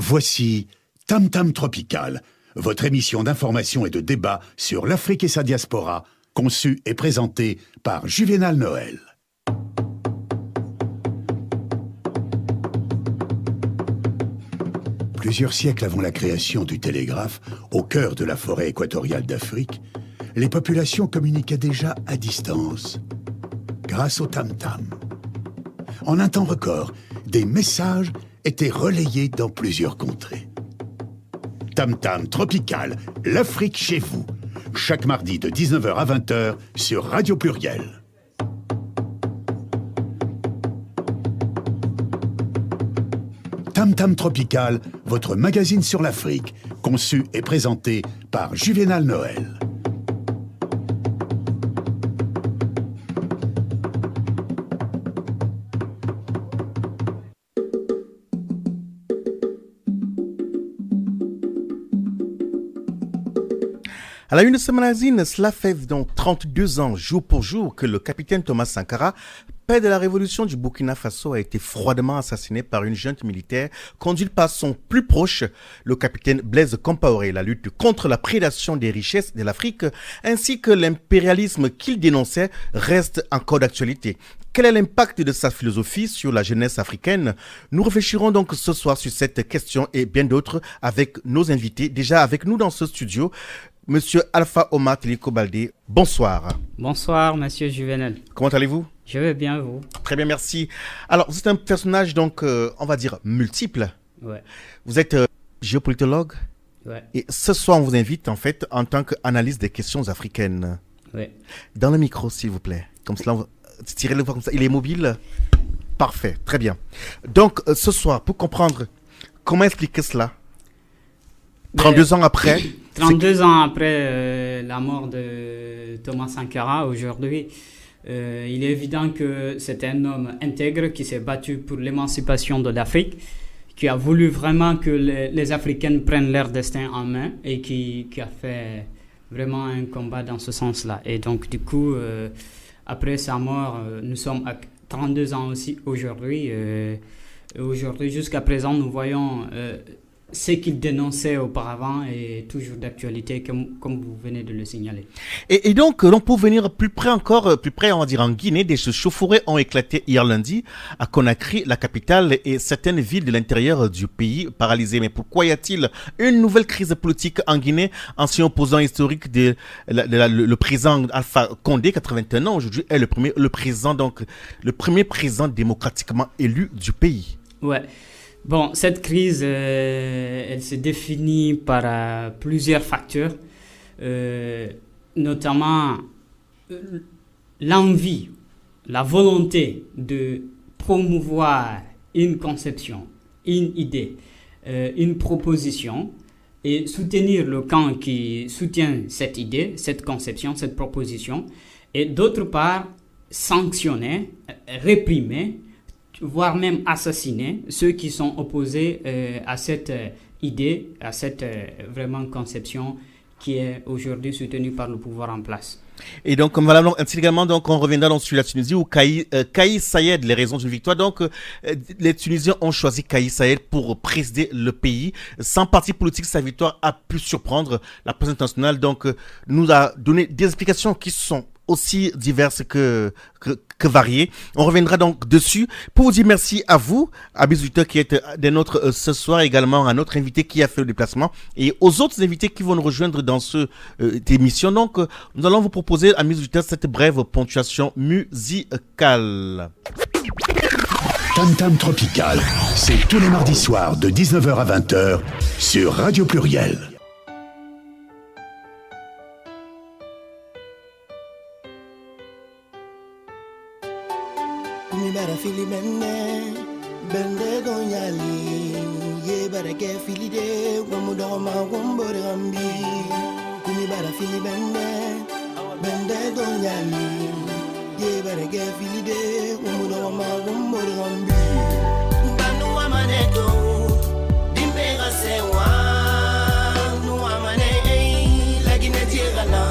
Voici Tam Tam Tropical, votre émission d'information et de débat sur l'Afrique et sa diaspora, conçue et présentée par Juvénal Noël. Plusieurs siècles avant la création du télégraphe, au cœur de la forêt équatoriale d'Afrique, les populations communiquaient déjà à distance, grâce au tam-tam. En un temps record, des messages étaient relayés dans plusieurs contrées. Tam Tam Tropical, l'Afrique chez vous, chaque mardi de 19h à 20h sur Radio Pluriel. Tam Tam Tropical, votre magazine sur l'Afrique, conçu et présenté par Juvénal Noël. À la une de ce magazine, cela fait donc 32 ans, jour pour jour, que le capitaine Thomas Sankara, père de la révolution du Burkina Faso, a été froidement assassiné par une junte militaire conduite par son plus proche, le capitaine Blaise Compaoré. La lutte contre la prédation des richesses de l'Afrique ainsi que l'impérialisme qu'il dénonçait reste encore d'actualité. Quel est l'impact de sa philosophie sur la jeunesse africaine? Nous réfléchirons donc ce soir sur cette question et bien d'autres avec nos invités. Déjà avec nous dans ce studio, Monsieur Alpha Omar Teliko Baldé, bonsoir. Bonsoir, Monsieur Juvénal. Comment allez-vous? Je vais bien, vous? Très bien, merci. Alors, vous êtes un personnage, donc, on va dire, multiple. Ouais. Vous êtes géopolitologue. Ouais. Et ce soir, on vous invite, en fait, en tant qu'analyste des questions africaines. Ouais. Dans le micro, s'il vous plaît. Comme cela, tirez-le comme ça. Il est mobile? Parfait, très bien. Donc, ce soir, pour comprendre, comment expliquer cela? 32 ans après 32 ans après la mort de Thomas Sankara, aujourd'hui, il est évident que c'est un homme intègre qui s'est battu pour l'émancipation de l'Afrique, qui a voulu vraiment que les Africains prennent leur destin en main et qui a fait vraiment un combat dans ce sens-là. Et donc, du coup, après sa mort, nous sommes à 32 ans aussi aujourd'hui. Aujourd'hui, jusqu'à présent, nous voyons ce qu'il dénonçait auparavant est toujours d'actualité, comme vous venez de le signaler. Et donc, pour venir plus près, on va dire en Guinée, des chauffourées ont éclaté hier lundi à Conakry, la capitale, et certaines villes de l'intérieur du pays paralysées. Mais pourquoi y a-t-il une nouvelle crise politique en Guinée? Ancien opposant historique le président Alpha Condé, 81 ans, aujourd'hui est le premier président démocratiquement élu du pays. Ouais. Bon, cette crise, elle se définit par plusieurs facteurs, notamment l'envie, la volonté de promouvoir une conception, une idée, une proposition et soutenir le camp qui soutient cette idée, cette conception, cette proposition, et d'autre part, sanctionner, réprimer, voire même assassiner ceux qui sont opposés à cette idée, à cette vraiment conception qui est aujourd'hui soutenue par le pouvoir en place. Et donc, comme voilà, ainsi également, donc, on reviendra sur la Tunisie où Kais Saied, les raisons d'une victoire. Donc, les Tunisiens ont choisi Kais Saied pour présider le pays. Sans parti politique, sa victoire a pu surprendre la presse internationale. Donc, nous a donné des explications qui sont aussi diverses que variées. On reviendra donc dessus. Pour vous dire merci à vous, à mes auditeurs qui êtes des nôtres ce soir, également à notre invité qui a fait le déplacement et aux autres invités qui vont nous rejoindre dans cette émission. Donc, nous allons vous proposer à mes auditeurs cette brève ponctuation musicale. Tam Tam Tropical, c'est tous les mardis soirs de 19h à 20h sur Radio Pluriel. Mi bara fili bende gonyali ye bara ke fili de wamu do ma wombore ambi mi bara fili bende gonyali ye bara ke fili de wamu do ma wombore ambi banu amaneto dimbe gasewa nu amane la gine tirana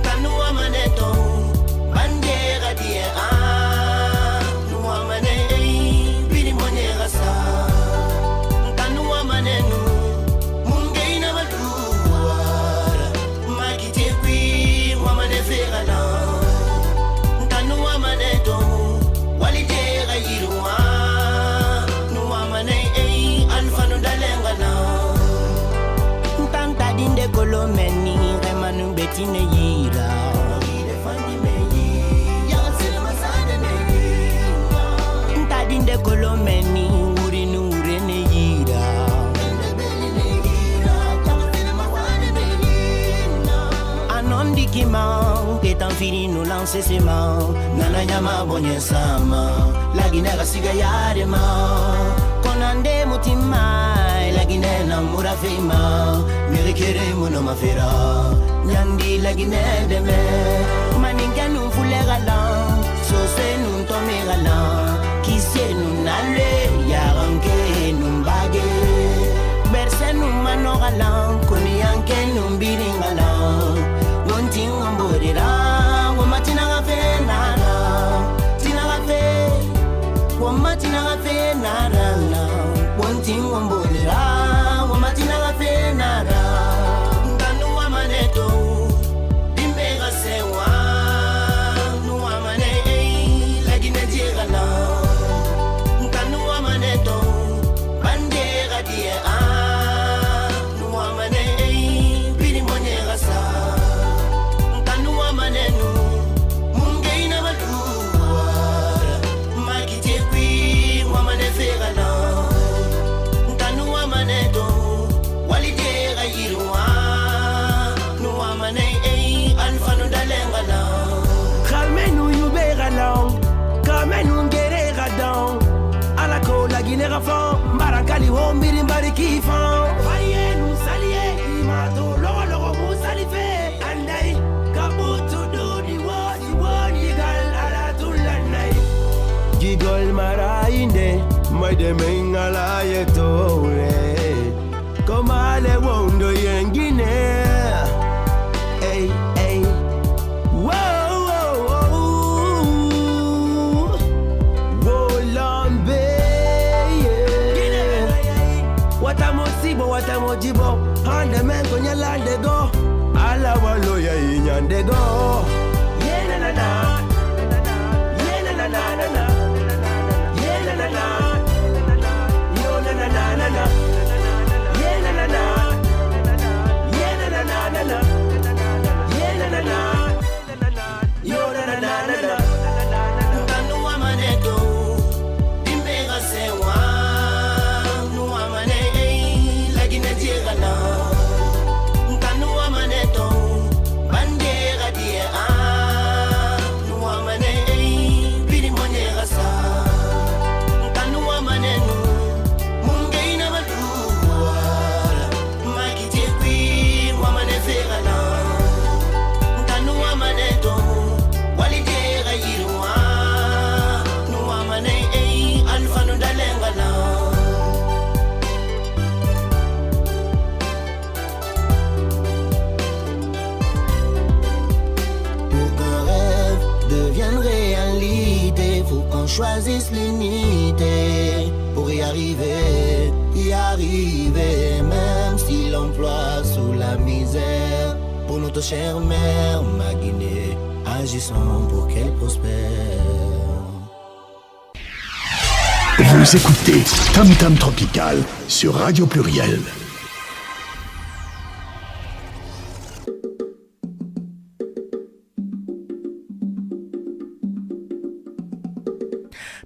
banu amaneto bandera diera nu amane biri monera sa tine yira ntadinde kolomeni uri nure ne yira anondi kima ketan fini no lance sema nana nyama bonye sama laginera siga yare ma konande mutima lagine na murafima mirikere muno mafera nyandi lagine deme maninga nu fulega la so se nu to megala kise nu nale yaranke nu bage berse nu manogala kuni yanke nu biringala wonti ngomborera womatina gafe nana tina gafe womatina gafe nana wonti ngomborera womatina gafe nana nganu amaneto bimbega sewa nu amane lagine diegala nganu amaneto bandera die nu amane biri monega sa nganu amanenu mungeina baluwa makite kwi wamane fegala Guinea fond, Barakali home, Birim Bariki fond. Voyez nous saluer, Imato, Loro, Moussalife, and I, Kabutu do the word, Yigal, Alatulanai. Gigol Marainde, my deming alayeto, come ale wondo yen Guinea. Hey, hey, whoa. Watamojibo, and the man when you land they go. Alla waloya in they go. Yeah, na na, yeah, na na na, yeah, na na, yo na na na, yeah, na na, yeah, na na, yeah, na na, yo na na. Kanu amaneto, bimbega sewa. Nkanu amaneto bandera die nu amane biri monera sa nkanu amanenu mungeina baluwa makite kwi wamane ferana nkanu amaneto walidera yirwa nu amane alfanu dalengana. On choisisse l'unité pour y arriver, même si l'emploi sous la misère. Pour notre chère mère, ma Guinée, agissons pour qu'elle prospère. Vous écoutez Tam Tam Tropical sur Radio Pluriel.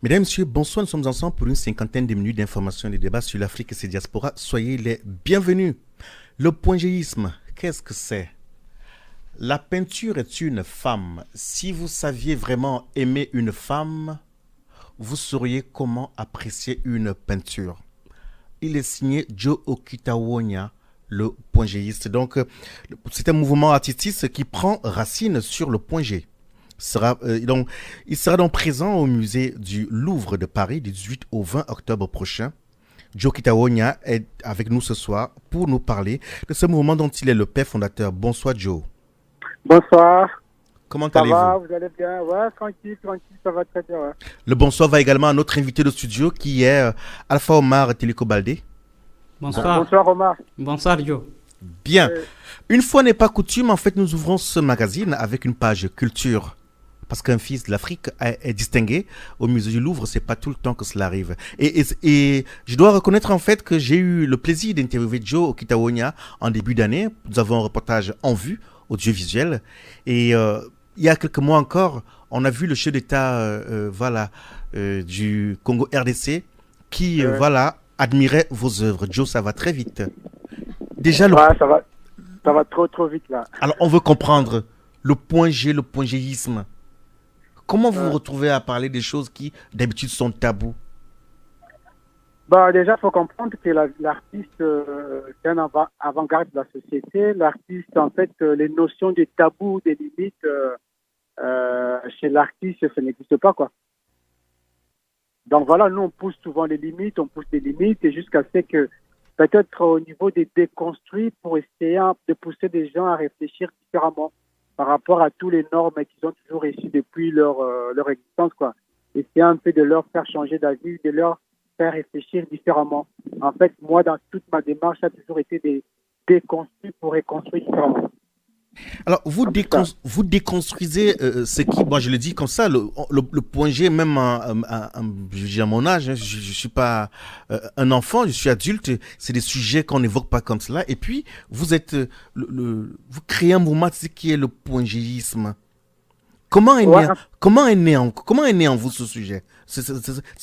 Mesdames, Messieurs, bonsoir. Nous sommes ensemble pour une cinquantaine de minutes d'informations et de débats sur l'Afrique et ses diasporas. Soyez les bienvenus. Le pointgéisme, qu'est-ce que c'est? La peinture est une femme. Si vous saviez vraiment aimer une femme, vous sauriez comment apprécier une peinture. Il est signé Joe Okitawonya, le pointgéiste. Donc, c'est un mouvement artistique qui prend racine sur le point G. Il sera donc présent au musée du Louvre de Paris du 18 au 20 octobre prochain. Joe Okitawonya est avec nous ce soir pour nous parler de ce mouvement dont il est le père fondateur. Bonsoir Joe. Bonsoir. Comment ça allez-vous? va, vous allez bien? Ouais, tranquille, ça va très bien. Ouais. Le bonsoir va également à notre invité de studio qui est Alpha Omar Teliko Baldé. Bonsoir. Bonsoir Omar. Bonsoir Joe. Bien. Une fois n'est pas coutume, en fait, nous ouvrons ce magazine avec une page culture. Parce qu'un fils de l'Afrique est distingué au musée du Louvre, c'est pas tout le temps que cela arrive. Et je dois reconnaître en fait que j'ai eu le plaisir d'interviewer Joe Okitawonya en début d'année. Nous avons un reportage en vue audiovisuel. Et il y a quelques mois encore, on a vu le chef d'État du Congo RDC qui admirait vos œuvres. Joe, ça va très vite. Déjà, Ouais, ça va trop vite là. alors on veut comprendre le point G, le point Géisme. Comment vous vous retrouvez à parler des choses qui d'habitude sont tabous? Bah, déjà, il faut comprendre que l'artiste, c'est un avant-garde de la société. L'artiste, en fait, les notions de tabou, des limites, chez l'artiste, ça n'existe pas, quoi. Donc voilà, nous, on pousse souvent les limites, on pousse des limites, et jusqu'à ce que, peut-être au niveau des déconstruits, pour essayer de pousser des gens à réfléchir différemment par rapport à tous les normes qu'ils ont toujours reçues depuis leur existence, quoi. Essayer un peu de leur faire changer d'avis, de leur faire réfléchir différemment. En fait, moi, dans toute ma démarche, ça a toujours été des déconstruits pour reconstruire différemment. Alors, vous déconstruisez ce qui, moi je le dis comme ça, le point G, même je dis à mon âge, hein, je ne suis pas un enfant, je suis adulte, c'est des sujets qu'on n'évoque pas comme cela. Et puis, vous êtes, vous créez un mouvement qui est le point Géisme. Comment est né en vous ce sujet,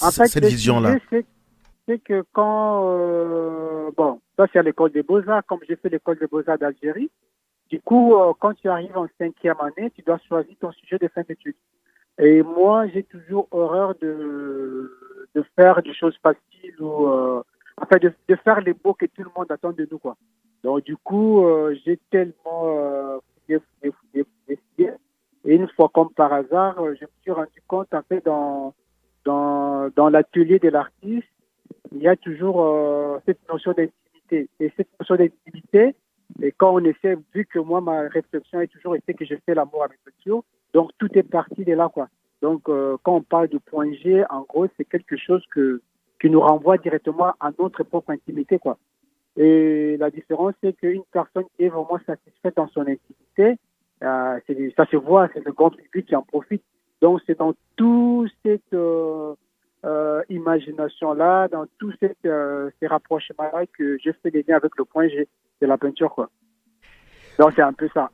En fait, cette le vision-là? sujet, c'est que quand, bon, ça c'est à l'école des Beaux-Arts, comme j'ai fait l'école des Beaux-Arts d'Algérie. Du coup, quand tu arrives en 5e année, tu dois choisir ton sujet de fin d'études. Et moi, j'ai toujours horreur de faire des choses faciles ou, enfin, de faire les beaux que tout le monde attend de nous, quoi. Donc, du coup, j'ai tellement fouillé. Et une fois, comme par hasard, je me suis rendu compte, en fait, dans l'atelier de l'artiste, il y a toujours cette notion d'intimité. Et cette notion d'intimité, et quand on essaie, vu que moi, ma réflexion est toujours été que je fais l'amour avec le tuyau, donc tout est parti de là, quoi. Donc, quand on parle de point G, en gros, c'est quelque chose qui nous renvoie directement à notre propre intimité, quoi. Et la différence, c'est qu'une personne qui est vraiment satisfaite dans son intimité, ça se voit, c'est le grand public qui en profite. Donc, c'est dans toute cette imagination-là, dans tous ces rapprochements-là que je fais des liens avec le point G de la peinture, quoi. Donc, c'est un peu ça.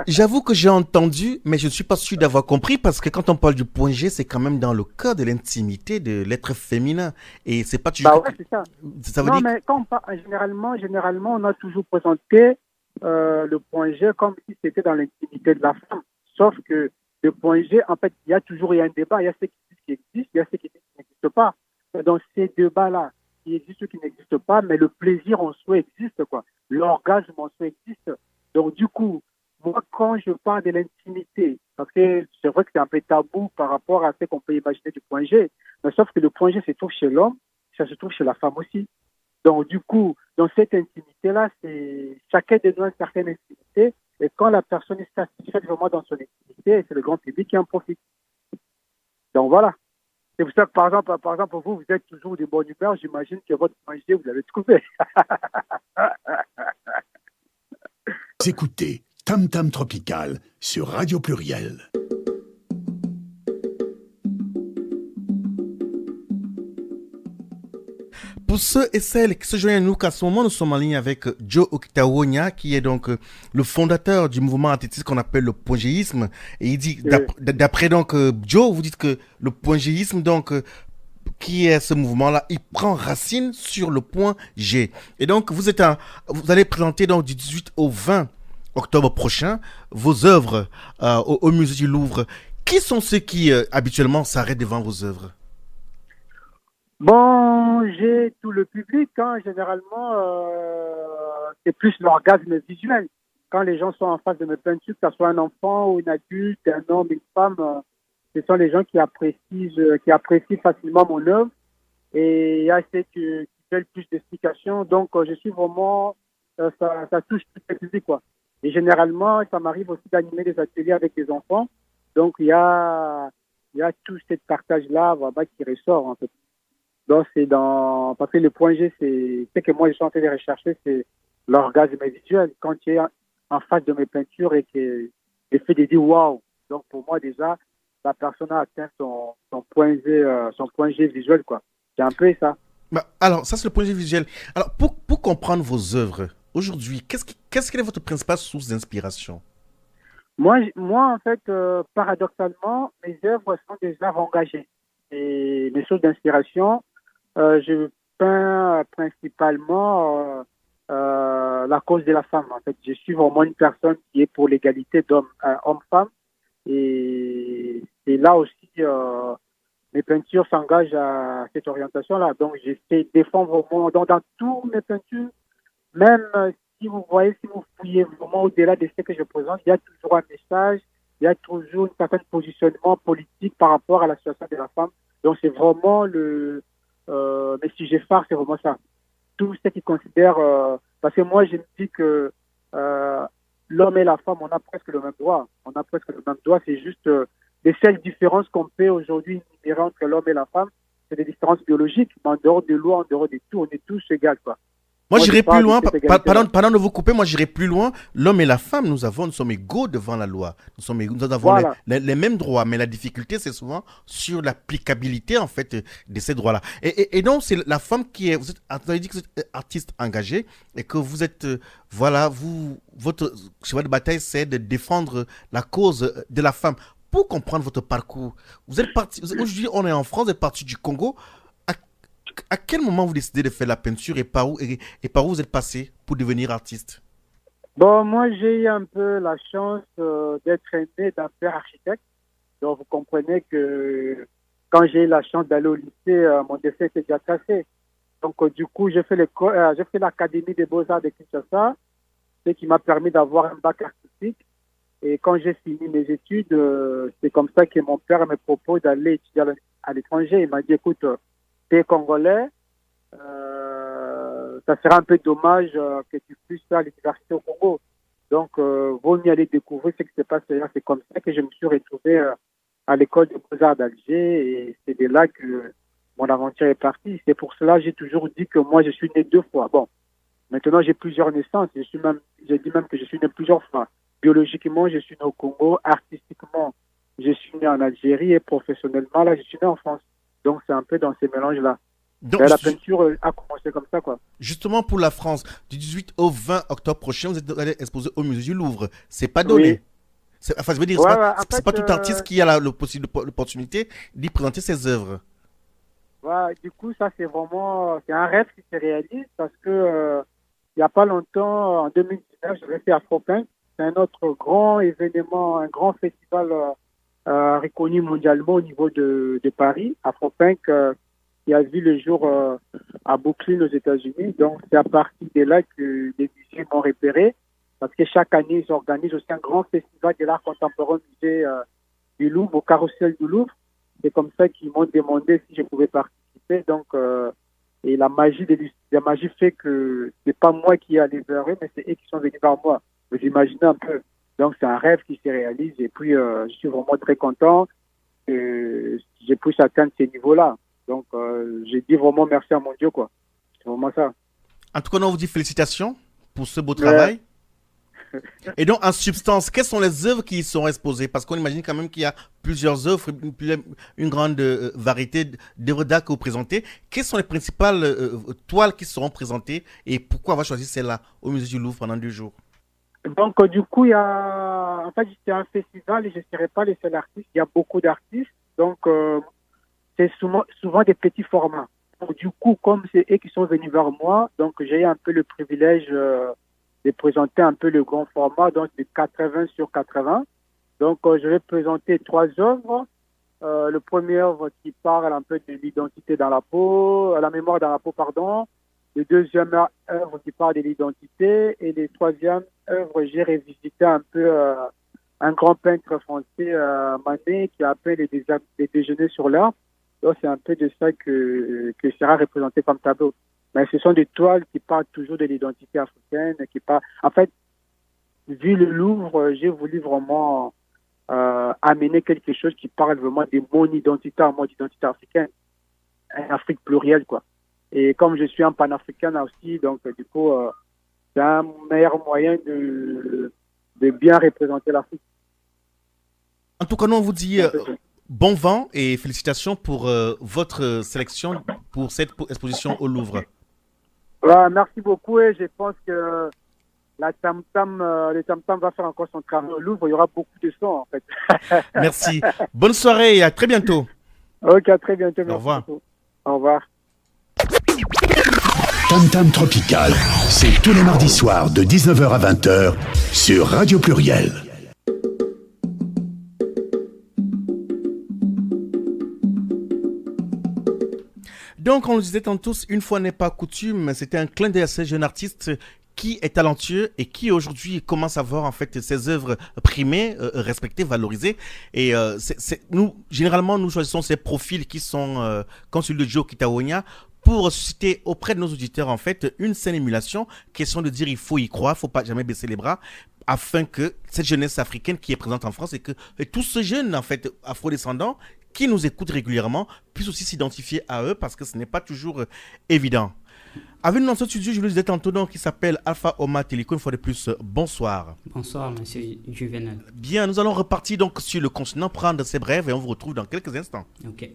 J'avoue que j'ai entendu, mais je ne suis pas sûr d'avoir compris, parce que quand on parle du point G, c'est quand même dans le cas de l'intimité de l'être féminin. Et c'est pas toujours... Bah ouais, c'est ça. Ça veut Non, dire... mais quand on parle, généralement, on a toujours présenté le point G comme si c'était dans l'intimité de la femme. Sauf que le point G, en fait, il y a toujours un débat. Il y a ceux qui disent qu'il existe, il y a ceux qui disent qu'il n'existe pas. Dans ces débats-là, il existe ou qui n'existe pas, mais le plaisir en soi existe, quoi. L'orgasme en soi existe. Donc, du coup, moi, quand je parle de l'intimité, parce que c'est vrai que c'est un peu tabou par rapport à ce qu'on peut imaginer du point G, mais sauf que le point G se trouve chez l'homme, ça se trouve chez la femme aussi. Donc, du coup, dans cette intimité-là, c'est chacun de nous a une certaine intimité, et quand la personne est satisfaite vraiment dans son intimité, c'est le grand public qui en profite. Donc, voilà. C'est pour ça que, par exemple, vous êtes toujours de bonne humeur. J'imagine que votre point G, vous l'avez trouvé. Vous écoutez Tam Tam Tropical sur Radio Pluriel. Pour ceux et celles qui se joignent à nous, qu'à ce moment, nous sommes en ligne avec Joe Okitawonya, qui est donc le fondateur du mouvement artistique qu'on appelle le pointgéisme. Et il dit, d'après donc Joe, vous dites que le pointgéisme, donc, qui est ce mouvement-là, il prend racine sur le point G. Et donc, vous allez présenter donc du 18 au 20 octobre prochain vos œuvres au musée du Louvre. Qui sont ceux qui habituellement s'arrêtent devant vos œuvres? Bon, j'ai tout le public, hein. Généralement, c'est plus l'orgasme visuel. Quand les gens sont en face de mes peintures, que ce soit un enfant ou une adulte, un homme, une femme, ce sont les gens qui apprécient facilement mon œuvre. Et il y a ceux qui veulent plus d'explications. Donc, je suis vraiment, ça touche tout le public, quoi. Et généralement, ça m'arrive aussi d'animer des ateliers avec des enfants. Donc, il y a tout ce partage-là, voilà, qui ressort, en fait. Donc, parce que le point G, c'est ce que moi, je suis en train de rechercher, c'est l'orgasme visuel. Quand tu es en face de mes peintures et que l'effet de dire waouh. Donc, pour moi, déjà, la personne a atteint son point G visuel, quoi. C'est un peu ça. Alors, ça, c'est le point G visuel. Alors, pour comprendre vos œuvres, aujourd'hui, quelle est votre principale source d'inspiration? Moi, en fait, paradoxalement, mes œuvres sont des œuvres engagées. Et mes sources d'inspiration, je peins principalement la cause de la femme. En fait, je suis vraiment une personne qui est pour l'égalité d'hommes, hommes-femmes. Et là aussi, mes peintures s'engagent à cette orientation-là. Donc, j'essaie de défendre vraiment dans toutes mes peintures, même si vous voyez, si vous fouillez vraiment au-delà de ce que je présente, il y a toujours un message, il y a toujours un certain positionnement politique par rapport à la situation de la femme. Donc, c'est vraiment mes sujets phares, c'est vraiment ça. Tout ce qui considère, parce que moi, je me dis que l'homme et la femme, on a presque le même droit. On a presque le même droit, c'est juste les seules différences qu'on peut aujourd'hui énumérer entre l'homme et la femme, c'est des différences biologiques, mais en dehors de loi, en dehors de tout, on est tous égaux, quoi. Moi, j'irai plus loin, pardon pardon de vous couper, moi, j'irai plus loin. L'homme et la femme, nous sommes égaux devant la loi. Nous avons Voilà. les mêmes droits, mais la difficulté, c'est souvent sur l'applicabilité, en fait, de ces droits-là. Et donc, c'est la femme vous avez dit que vous êtes artiste engagé et que vous êtes, votre cheval de bataille, c'est de défendre la cause de la femme. Pour comprendre votre parcours, aujourd'hui, on est en France, vous êtes parti du Congo. À quel moment vous décidez de faire la peinture et par où vous êtes passé pour devenir artiste? Bon, moi, j'ai eu un peu la chance d'être né d'un père architecte. Donc, vous comprenez que quand j'ai eu la chance d'aller au lycée, mon dessin était déjà tracé. Donc, du coup, j'ai fait l'Académie des Beaux-Arts de Kinshasa, ce qui m'a permis d'avoir un bac artistique. Et quand j'ai fini mes études, c'est comme ça que mon père me propose d'aller étudier à l'étranger. Il m'a dit, écoute, t'es congolais, ça serait un peu dommage que tu puisses faire l'université au Congo. Donc, vaut mieux aller découvrir ce qui se passe là. C'est comme ça que je me suis retrouvé à l'école de Beaux-Arts d'Alger et c'est de là que mon aventure est partie. C'est pour cela que j'ai toujours dit que moi, je suis né 2 fois. Bon, maintenant, j'ai plusieurs naissances. J'ai dit même que je suis né plusieurs fois. Biologiquement, je suis né au Congo. Artistiquement, je suis né en Algérie et professionnellement, là, je suis né en France. Donc, c'est un peu dans ces mélanges-là. Donc, la peinture a commencé comme ça, quoi. Justement, pour la France, du 18 au 20 octobre prochain, vous êtes allé exposer au musée du Louvre. C'est pas donné. Oui. Enfin, je veux dire, Ouais, c'est pas tout artiste qui a l'opportunité d'y présenter ses œuvres. Ouais, du coup, ça, c'est un rêve qui se réalise parce que, il n'y a pas longtemps, en 2019, j'avais fait Afropunk. C'est un autre grand événement, un grand festival reconnu mondialement au niveau de Paris. Afropunk, qui a vu le jour à Brooklyn aux États-Unis. Donc, c'est à partir de là que les musées m'ont repéré. Parce que chaque année, ils organisent aussi un grand festival de l'art contemporain au musée du Louvre, au Carrousel du Louvre. C'est comme ça qu'ils m'ont demandé si je pouvais participer. Donc, et la magie fait que c'est pas moi qui ai allé vers eux, mais c'est eux qui sont venus vers moi. Vous imaginez un peu. Donc, c'est un rêve qui se réalise. Et puis, je suis vraiment très content que j'ai pu atteindre ces niveaux-là. Donc, j'ai dit vraiment merci à mon Dieu, quoi. C'est vraiment ça. En tout cas, on vous dit félicitations pour ce beau travail. Et donc, en substance, quelles sont les œuvres qui y seront exposées? Parce qu'on imagine quand même qu'il y a plusieurs œuvres, une grande variété d'œuvres d'art que vous présentez. Quelles sont les principales toiles qui seront présentées et pourquoi avoir choisi celle-là au musée du Louvre pendant 2 jours? Donc, du coup, en fait, c'est un festival et je ne serai pas les seuls artistes. Il y a beaucoup d'artistes. Donc, c'est souvent des petits formats. Donc, du coup, comme c'est eux qui sont venus vers moi, donc j'ai eu un peu le privilège de présenter un peu le grand format, donc de 80 sur 80. Donc, je vais présenter 3 œuvres. Le premier œuvre qui parle un peu de l'identité dans la peau, la mémoire dans la peau, pardon. Le deuxième œuvre qui parle de l'identité. Et le troisième œuvre, j'ai revisité un peu un grand peintre français, Manet, qui a appelé les déjeuners sur l'herbe. Donc, c'est un peu de ça que sera représenté comme tableau. Mais ce sont des toiles qui parlent toujours de l'identité africaine, En fait, vu le Louvre, j'ai voulu vraiment amener quelque chose qui parle vraiment de mon identité, mon identité africaine. Une Afrique plurielle, quoi. Et comme je suis un panafricain aussi, donc du coup, c'est un meilleur moyen de bien représenter l'Afrique. En tout cas, nous, on vous dit bon vent et félicitations pour votre sélection pour cette exposition au Louvre. Merci beaucoup et je pense que le tam-tam va faire encore son travail au Louvre. Il y aura beaucoup de sons, en fait. Merci. Bonne soirée et à très bientôt. Ok, à très bientôt. Merci Au revoir. beaucoup. Au revoir. Tam Tam Tropical, c'est tous les mardis soirs de 19h à 20h sur Radio Pluriel. Donc, on le disait tantôt, une fois n'est pas coutume, c'était un clin d'œil à ce jeune artiste qui est talentueux et qui aujourd'hui commence à voir en fait ses œuvres primées, respectées, valorisées. Et généralement, nous choisissons ces profils qui sont comme celui de Joe Kitawonya pour susciter auprès de nos auditeurs en fait une saine émulation, question de dire il faut y croire, il ne faut pas jamais baisser les bras, afin que cette jeunesse africaine qui est présente en France et tous ces jeunes en fait afrodescendants qui nous écoutent régulièrement puissent aussi s'identifier à eux parce que ce n'est pas toujours évident. Avec nous dans ce studio, je le disais tantôt, donc, qui s'appelle Alpha Omar Teliko. Une fois de plus, bonsoir. Bonsoir, monsieur Juvenal. Bien, nous allons repartir donc sur le continent, prendre ces brèves et on vous retrouve dans quelques instants. Ok.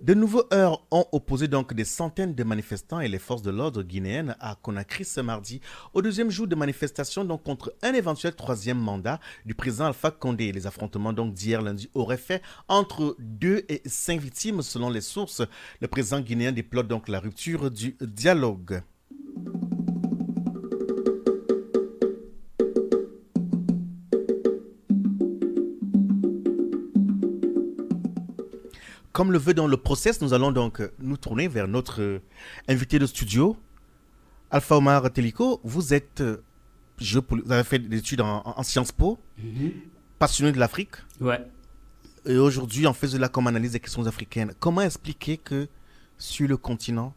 De nouveaux heurts ont opposé donc des centaines de manifestants et les forces de l'ordre guinéennes à Conakry ce mardi, au deuxième jour de manifestation donc contre un éventuel troisième mandat du président Alpha Condé. Les affrontements donc d'hier lundi auraient fait entre 2 et 5 victimes selon les sources. Le président guinéen déplore donc la rupture du dialogue. Comme le veut dans le process, nous allons donc nous tourner vers notre invité de studio, Alpha Omar Teliko. Vous êtes, vous avez fait des études en Sciences Po, passionné de l'Afrique. Ouais. Et aujourd'hui, on fait de la comme analyse des questions africaines. Comment expliquer que sur le continent,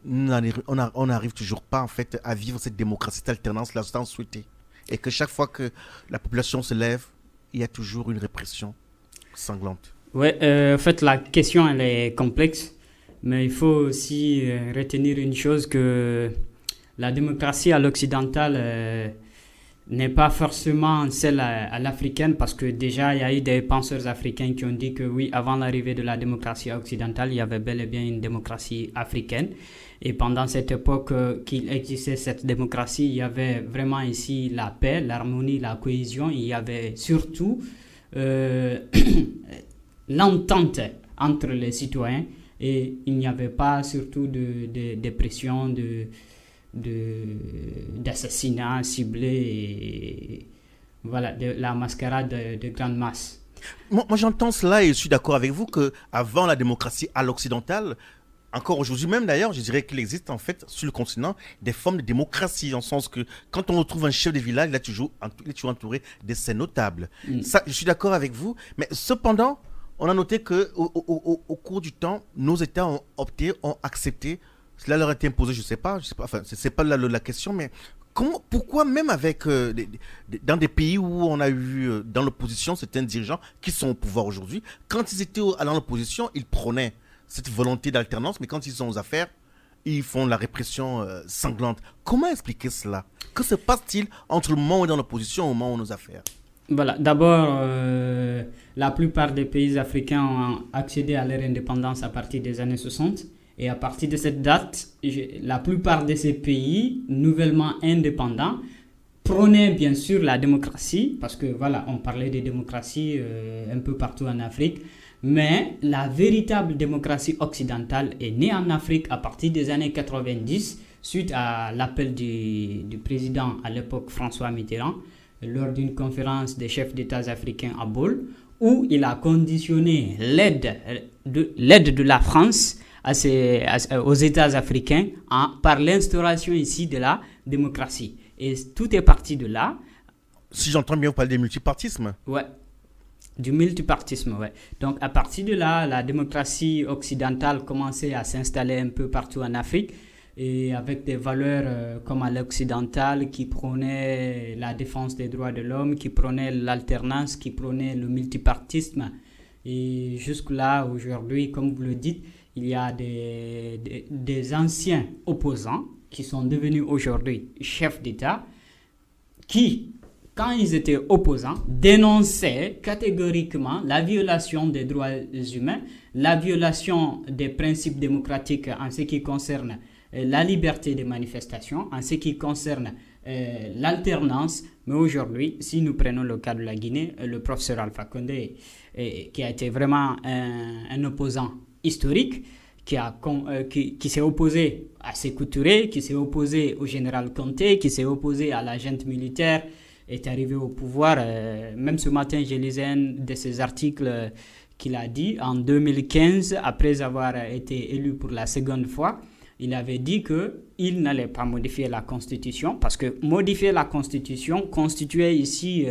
on n'arrive toujours pas en fait à vivre cette démocratie, cette alternance-là sans souhaiter, et que chaque fois que la population se lève, il y a toujours une répression sanglante? Ouais, en fait, la question, elle est complexe, mais il faut aussi retenir une chose, que la démocratie à l'occidental n'est pas forcément celle à l'africaine, parce que déjà, il y a eu des penseurs africains qui ont dit que oui, avant l'arrivée de la démocratie occidentale, il y avait bel et bien une démocratie africaine. Et pendant cette époque qu'il existait cette démocratie, il y avait vraiment ici la paix, l'harmonie, la cohésion. Il y avait surtout l'entente entre les citoyens, et il n'y avait pas surtout de pression, d'assassinats ciblés, et voilà, de la mascarade de grandes masses. Moi j'entends cela et je suis d'accord avec vous qu'avant la démocratie à l'occidental, encore aujourd'hui même d'ailleurs, je dirais qu'il existe en fait sur le continent des formes de démocratie, en le sens que quand on retrouve un chef de village, il est toujours entouré de ses notables. Ça, je suis d'accord avec vous, mais cependant, on a noté qu'au cours du temps, nos États ont opté, ont accepté, cela leur a été imposé, je ne sais pas, enfin, c'est pas la question, mais pourquoi même avec, dans des pays où on a eu dans l'opposition certains dirigeants qui sont au pouvoir aujourd'hui, quand ils étaient dans l'opposition, ils prônaient cette volonté d'alternance, mais quand ils sont aux affaires, ils font la répression sanglante. Comment expliquer cela? Que se passe-t-il entre le moment où on est dans l'opposition et le moment où on est aux affaires? Voilà, d'abord, la plupart des pays africains ont accédé à leur indépendance à partir des années 60. Et à partir de cette date, la plupart de ces pays nouvellement indépendants prônaient bien sûr la démocratie, parce que voilà, on parlait de démocratie un peu partout en Afrique. Mais la véritable démocratie occidentale est née en Afrique à partir des années 90, suite à l'appel du président à l'époque François Mitterrand, lors d'une conférence des chefs d'État africains à Bâle, où il a conditionné l'aide de la France aux États africains par l'instauration ici de la démocratie. Et tout est parti de là. Si j'entends bien, vous parlez du multipartisme. Ouais, du multipartisme, ouais. Donc à partir de là, la démocratie occidentale commençait à s'installer un peu partout en Afrique, et avec des valeurs comme à l'occidental qui prônaient la défense des droits de l'homme, qui prônaient l'alternance, qui prônaient le multipartisme, Et jusque-là, aujourd'hui, comme vous le dites, il y a des anciens opposants qui sont devenus aujourd'hui chefs d'État qui, quand ils étaient opposants, dénonçaient catégoriquement la violation des droits humains, la violation des principes démocratiques en ce qui concerne la liberté des manifestations, en ce qui concerne l'alternance. Mais aujourd'hui, si nous prenons le cas de la Guinée, le professeur Alpha Condé, qui a été vraiment un opposant historique, qui s'est opposé à Sékou Touré, qui s'est opposé au général Conté, qui s'est opposé à la junte militaire, est arrivé au pouvoir. Même ce matin, j'ai lisé un de ses articles qu'il a dit en 2015, après avoir été élu pour la seconde fois. Il avait dit qu'il n'allait pas modifier la Constitution, parce que modifier la Constitution constituait ici,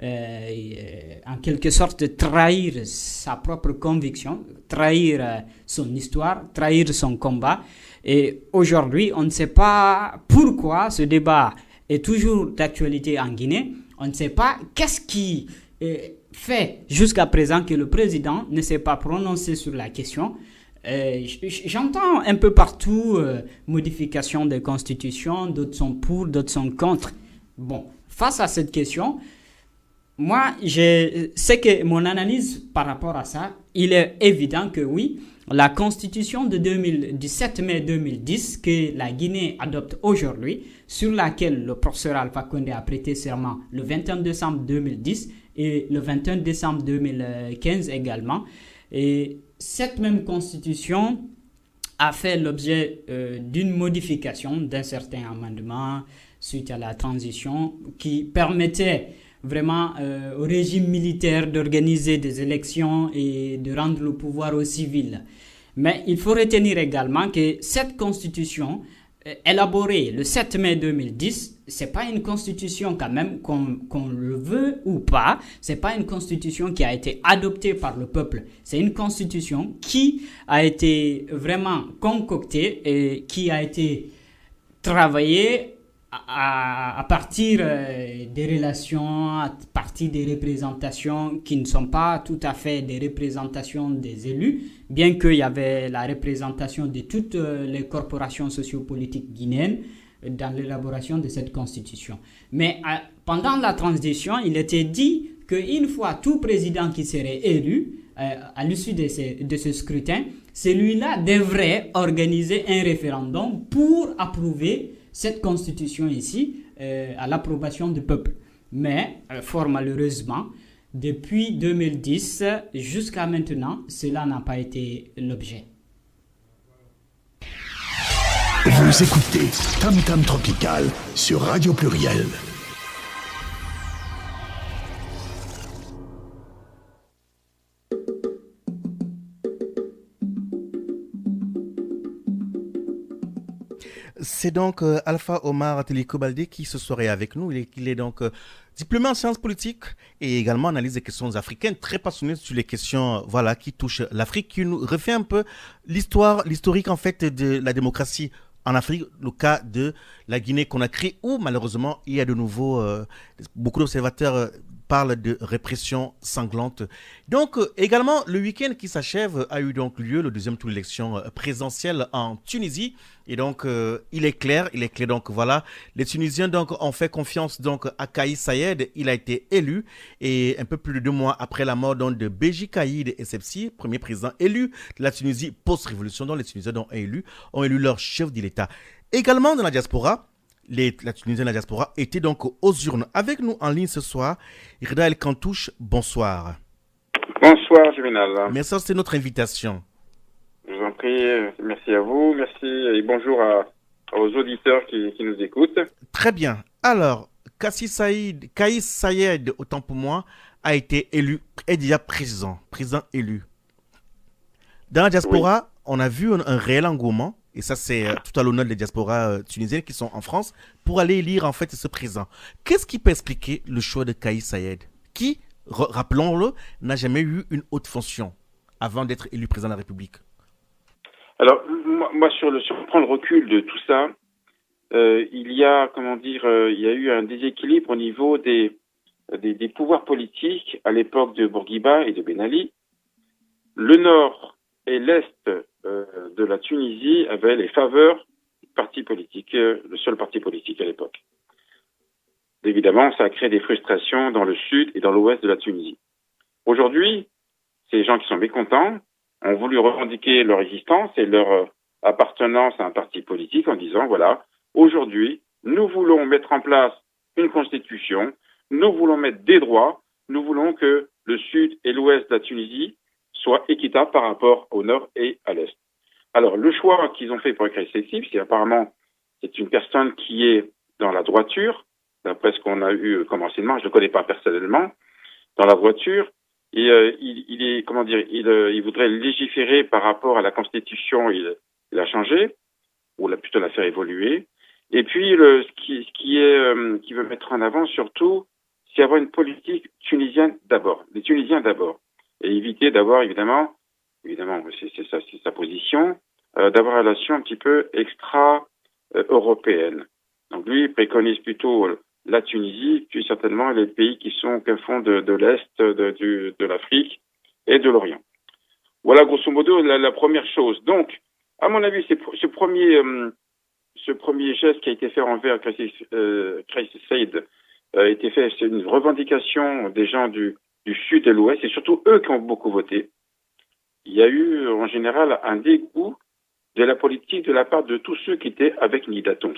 en quelque sorte, trahir sa propre conviction, trahir son histoire, trahir son combat. Et aujourd'hui, on ne sait pas pourquoi ce débat est toujours d'actualité en Guinée. On ne sait pas qu'est-ce qui fait jusqu'à présent que le président ne s'est pas prononcé sur la question. J'entends un peu partout modification des constitutions, d'autres sont pour, d'autres sont contre. Bon, face à cette question, moi, c'est que mon analyse par rapport à ça, il est évident que oui, la constitution de 17 mai 2010 que la Guinée adopte aujourd'hui, sur laquelle le professeur Alpha Condé a prêté serment le 21 décembre 2010 et le 21 décembre 2015 également, et cette même constitution a fait l'objet d'une modification d'un certain amendement suite à la transition qui permettait vraiment au régime militaire d'organiser des élections et de rendre le pouvoir aux civils. Mais il faut retenir également que cette constitution élaborée le 7 mai 2010, c'est pas une constitution quand même, qu'on le veut ou pas, c'est pas une constitution qui a été adoptée par le peuple, c'est une constitution qui a été vraiment concoctée et qui a été travaillée à partir des relations, à partir des représentations qui ne sont pas tout à fait des représentations des élus, bien qu'il y avait la représentation de toutes les corporations sociopolitiques guinéennes dans l'élaboration de cette constitution. Mais pendant la transition, il était dit qu'une fois tout président qui serait élu, à l'issue de ce scrutin, celui-là devrait organiser un référendum pour approuver cette constitution ici, à l'approbation du peuple. Mais, fort malheureusement, depuis 2010 jusqu'à maintenant, cela n'a pas été l'objet. Vous écoutez Tam Tam Tropical sur Radio Pluriel. C'est donc Alpha Omar Teliko Baldé qui ce soir est avec nous. Il est donc diplômé en sciences politiques et également analyse des questions africaines, très passionné sur les questions qui touchent l'Afrique, qui nous refait un peu l'historique en fait de la démocratie en Afrique, le cas de la Guinée-Conakry, où malheureusement il y a de nouveau beaucoup d'observateurs parlent de répression sanglante. Donc également le week-end qui s'achève a eu donc lieu le deuxième tour d'élection présidentielle en Tunisie. Et donc il est clair donc voilà, les Tunisiens donc ont fait confiance donc à Kais Saied. Il a été élu et un peu plus de 2 mois après la mort donc de Béji Caïd Essebsi, premier président élu de la Tunisie post-révolution, dont les Tunisiens ont élu leur chef de l'État. Également dans la diaspora, la Tunisienne de la diaspora était donc aux urnes. Avec nous en ligne ce soir, Irda El Kantouche, bonsoir. Bonsoir Juvenal. Merci, c'est notre invitation. Je vous en prie, merci à vous, merci et bonjour aux auditeurs qui nous écoutent. Très bien. Alors, Kais Saied, autant pour moi, a été élu, est déjà président élu. Dans la diaspora, on a vu un réel engouement, et ça c'est tout à l'honneur des diasporas tunisiennes qui sont en France, pour aller élire en fait ce président. Qu'est-ce qui peut expliquer le choix de Kais Saied, qui, rappelons-le, n'a jamais eu une haute fonction avant d'être élu président de la République? Alors, moi sur prendre le recul de tout ça, il y a eu un déséquilibre au niveau des pouvoirs politiques à l'époque de Bourguiba et de Ben Ali, le nord et l'est de la Tunisie avaient les faveurs du parti politique, le seul parti politique à l'époque. Évidemment, ça a créé des frustrations dans le sud et dans l'ouest de la Tunisie. Aujourd'hui, ces gens qui sont mécontents ont voulu revendiquer leur existence et leur appartenance à un parti politique en disant, voilà, aujourd'hui, nous voulons mettre en place une constitution, nous voulons mettre des droits, nous voulons que le sud et l'ouest de la Tunisie soient équitables par rapport au nord et à l'est. Alors, le choix qu'ils ont fait pour Kais Saied, c'est apparemment, c'est une personne qui est dans la droiture, d'après ce qu'on a eu comme enseignement, je ne le connais pas personnellement, dans la voiture, et il est, comment dire, il voudrait légiférer par rapport à la Constitution, il a changé, ou plutôt la faire évoluer. Et puis, ce qui veut mettre en avant surtout, c'est avoir une politique tunisienne d'abord, des Tunisiens d'abord, et éviter d'avoir évidemment, c'est sa position, d'avoir une relation un petit peu extra-européenne. Donc lui, il préconise plutôt la Tunisie, puis certainement les pays qui sont au fond de l'Est, de l'Afrique et de l'Orient. Voilà, grosso modo, la première chose. Donc, à mon avis, ce premier geste qui a été fait envers Kais Saied a été fait, c'est une revendication des gens du sud et l'ouest, et surtout eux qui ont beaucoup voté. Il y a eu, en général, un dégoût de la politique de la part de tous ceux qui étaient avec Nida Tons.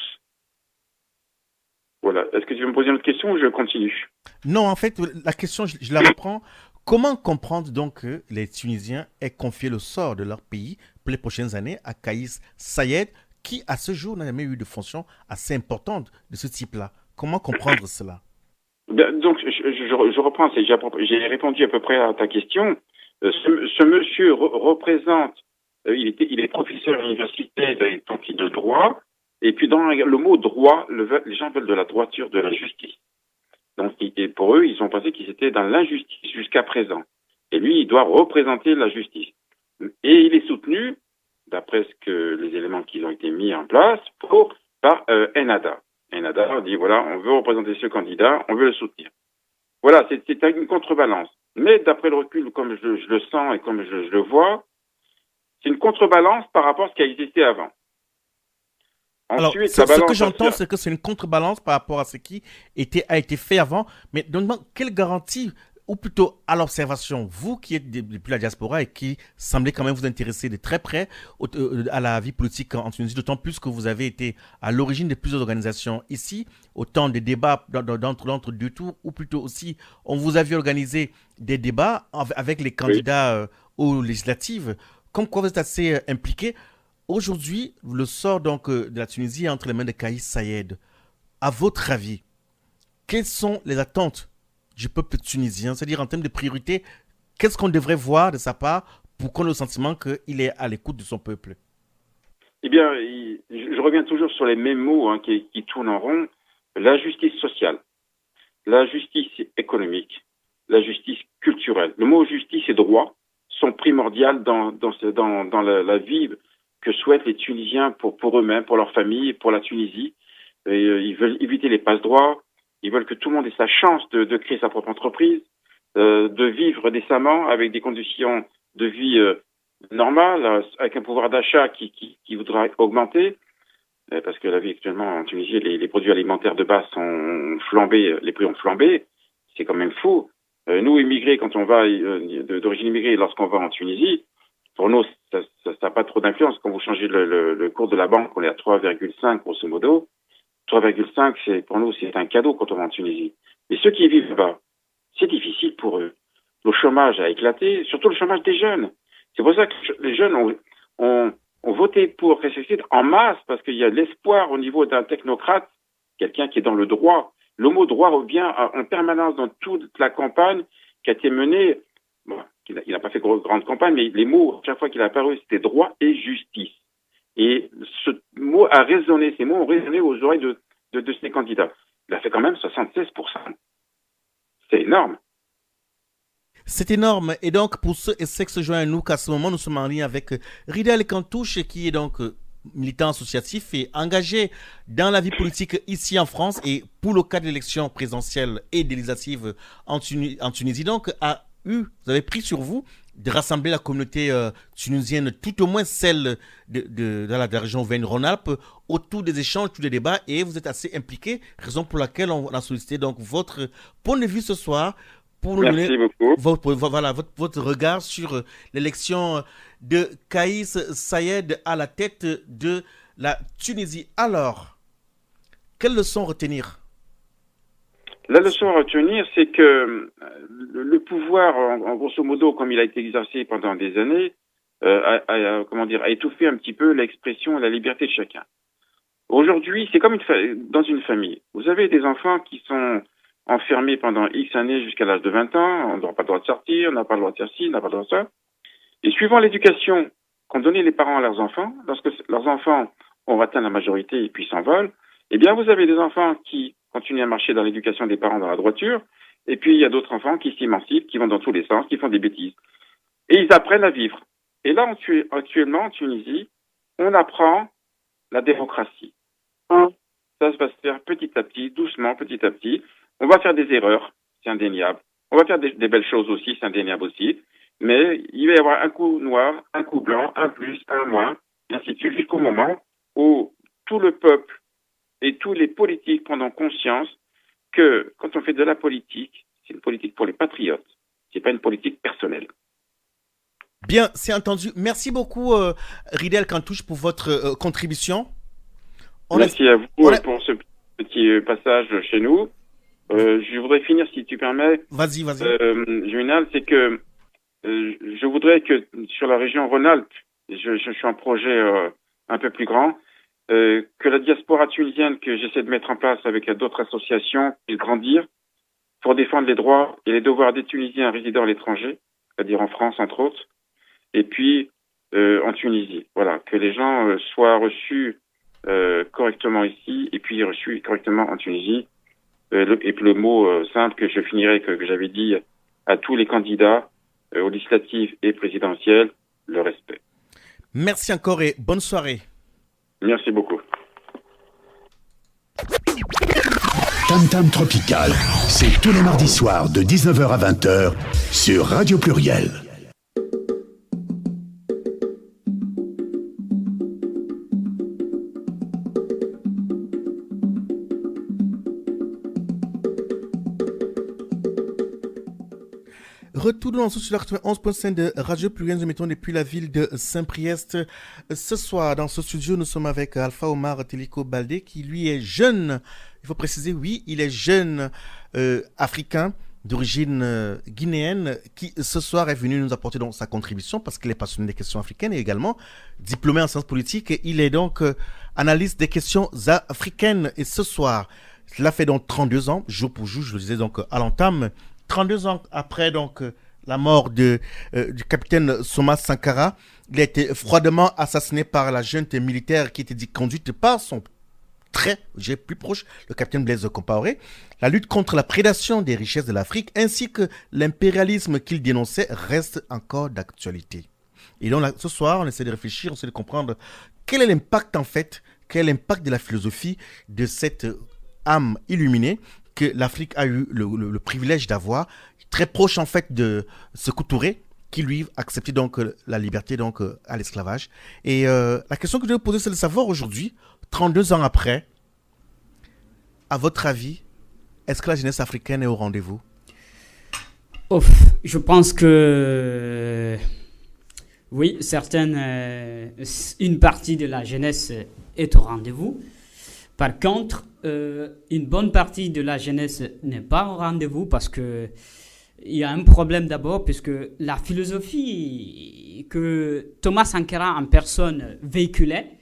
Voilà. Est-ce que tu veux me poser une autre question ou je continue? Non, en fait, la question, je la reprends. Comment comprendre donc que les Tunisiens aient confié le sort de leur pays pour les prochaines années à Kais Saied, qui à ce jour n'a jamais eu de fonction assez importante de ce type-là? Comment comprendre cela? Donc, je reprends, j'ai répondu à peu près à ta question. Ce monsieur représente, il est professeur à l'université, donc il est de droit, et puis dans le mot droit, les gens veulent de la droiture, de la justice. Donc, pour eux, ils ont pensé qu'ils étaient dans l'injustice jusqu'à présent. Et lui, il doit représenter la justice. Et il est soutenu, d'après les éléments qui ont été mis en place, par Ennahda. Ennahda dit, voilà, on veut représenter ce candidat, on veut le soutenir. Voilà, c'est une contrebalance. Mais d'après le recul, comme je le sens et comme je le vois, c'est une contrebalance par rapport à ce qui a existé avant. Ensuite, alors, ce que j'entends, c'est que c'est une contrebalance par rapport à ce qui a été fait avant. Mais donc, quelle garantie, ou plutôt à l'observation, vous qui êtes depuis la diaspora et qui semblez quand même vous intéresser de très près à la vie politique en Tunisie, d'autant plus que vous avez été à l'origine de plusieurs organisations ici, autant des débats d'entre deux tours, ou plutôt aussi, on vous a vu organiser des débats avec les candidats aux législatives, comme quoi vous êtes assez impliqués. Aujourd'hui, le sort donc de la Tunisie est entre les mains de Kais Saied. À votre avis, quelles sont les attentes du peuple tunisien? C'est-à-dire en termes de priorité, qu'est-ce qu'on devrait voir de sa part pour qu'on ait le sentiment qu'il est à l'écoute de son peuple? Eh bien, je reviens toujours sur les mêmes mots qui tournent en rond. La justice sociale, la justice économique, la justice culturelle. Le mot justice et droit sont primordiaux dans la vie que souhaitent les Tunisiens pour eux-mêmes, pour leur famille, pour la Tunisie. Et, ils veulent éviter les passe-droits, ils veulent que tout le monde ait sa chance de créer sa propre entreprise, de vivre décemment avec des conditions de vie normales, avec un pouvoir d'achat qui voudra augmenter, parce que la vie actuellement en Tunisie, les produits alimentaires de base ont flambé, les prix ont flambé, c'est quand même fou. Nous, immigrés, quand on va, d'origine immigrée, lorsqu'on va en Tunisie, pour nous, ça n'a pas trop d'influence. Quand vous changez le cours de la banque, on est à 3,5 grosso modo. 3,5, pour nous, c'est un cadeau quand on va en Tunisie. Mais ceux qui vivent là-bas, c'est difficile pour eux. Le chômage a éclaté, surtout le chômage des jeunes. C'est pour ça que les jeunes ont voté pour Kais Saied en masse, parce qu'il y a l'espoir au niveau d'un technocrate, quelqu'un qui est dans le droit. Le mot droit revient en permanence dans toute la campagne qui a été menée. Bon, il n'a pas fait grande campagne, mais les mots, chaque fois qu'il a apparu, c'était droit et justice. Et ce mot a résonné, ces mots ont résonné aux oreilles de ces candidats. Il a fait quand même 76%. C'est énorme. C'est énorme. Et donc, pour ceux et ceux qui se joignent à nous, qu'à ce moment, nous sommes en ligne avec Ridal Kantouche, qui est donc militant associatif et engagé dans la vie politique ici en France et pour le cas de l'élection présidentielle et législative en Tunisie. Donc, vous avez pris sur vous de rassembler la communauté tunisienne, tout au moins celle de la région Auvergne-Rhône-Alpes, autour des échanges, autour des débats, et vous êtes assez impliqué, raison pour laquelle on a sollicité donc votre point de vue ce soir pour nous Merci donner beaucoup. votre regard sur l'élection de Kaïs Saïed à la tête de la Tunisie. Alors, quelle leçon retenir? La leçon à retenir, c'est que le pouvoir, en grosso modo, comme il a été exercé pendant des années, a étouffé un petit peu l'expression et la liberté de chacun. Aujourd'hui, c'est comme dans une famille. Vous avez des enfants qui sont enfermés pendant X années jusqu'à l'âge de 20 ans, on n'a pas le droit de sortir, on n'a pas le droit de faire ci, on n'a pas le droit de ça. Et suivant l'éducation qu'ont donné les parents à leurs enfants, lorsque leurs enfants ont atteint la majorité et puis s'envolent, eh bien, vous avez des enfants qui continuent à marcher dans l'éducation des parents dans la droiture, et puis il y a d'autres enfants qui s'émancipent, qui vont dans tous les sens, qui font des bêtises. Et ils apprennent à vivre. Et là, actuellement, en Tunisie, on apprend la démocratie. Ça va se faire petit à petit, doucement, petit à petit. On va faire des erreurs, c'est indéniable. On va faire des belles choses aussi, c'est indéniable aussi. Mais il va y avoir un coup noir, un coup blanc, un plus, un moins, et ainsi de suite, jusqu'au moment où tout le peuple et tous les politiques prendront conscience que quand on fait de la politique, c'est une politique pour les patriotes. C'est pas une politique personnelle. Bien, c'est entendu. Merci beaucoup, Ridel Kantouche, pour votre contribution. Merci à vous pour ce petit passage chez nous. Je voudrais finir, si tu permets. Vas-y. Juvenal, c'est que je voudrais que sur la région Rhône-Alpes, je suis un projet un peu plus grand, que la diaspora tunisienne que j'essaie de mettre en place avec d'autres associations puisse grandir pour défendre les droits et les devoirs des Tunisiens résidant à l'étranger, c'est-à-dire en France entre autres, et puis en Tunisie. Voilà, que les gens soient reçus correctement ici et puis reçus correctement en Tunisie. Et puis le mot simple que je finirai, que j'avais dit à tous les candidats aux législatives et présidentielles, le respect. Merci encore et bonne soirée. Merci beaucoup. Tam Tam Tropical, c'est tous les mardis soirs de 19h à 20h sur Radio Pluriel. Retour dans ce sur la 91.5 de Radio Pluriel, nous mettons depuis la ville de Saint-Priest. Ce soir, dans ce studio, nous sommes avec Alpha Omar Teliko Baldé, qui lui est jeune. Il faut préciser, oui, il est jeune africain d'origine guinéenne, qui ce soir est venu nous apporter donc sa contribution parce qu'il est passionné des questions africaines et également diplômé en sciences politiques. Et il est donc analyste des questions africaines. Et ce soir, cela fait donc 32 ans, jour pour jour, je le disais donc à l'entame, 32 ans après donc la mort du capitaine Thomas Sankara, il a été froidement assassiné par la junte militaire qui était conduite par son plus proche, le capitaine Blaise Compaoré. La lutte contre la prédation des richesses de l'Afrique ainsi que l'impérialisme qu'il dénonçait reste encore d'actualité. Et donc ce soir, on essaie de réfléchir, on essaie de comprendre quel est l'impact en fait, quel est l'impact de la philosophie de cette âme illuminée que l'Afrique a eu le privilège d'avoir, très proche en fait de Sékou Touré, qui lui acceptait donc la liberté donc à l'esclavage. Et la question que je vais vous poser, c'est de savoir aujourd'hui, 32 ans après, à votre avis, est-ce que la jeunesse africaine est au rendez-vous? Je pense que oui, une partie de la jeunesse est au rendez-vous. Par contre, une bonne partie de la jeunesse n'est pas au rendez-vous parce que il y a un problème d'abord puisque la philosophie que Thomas Sankara en personne véhiculait,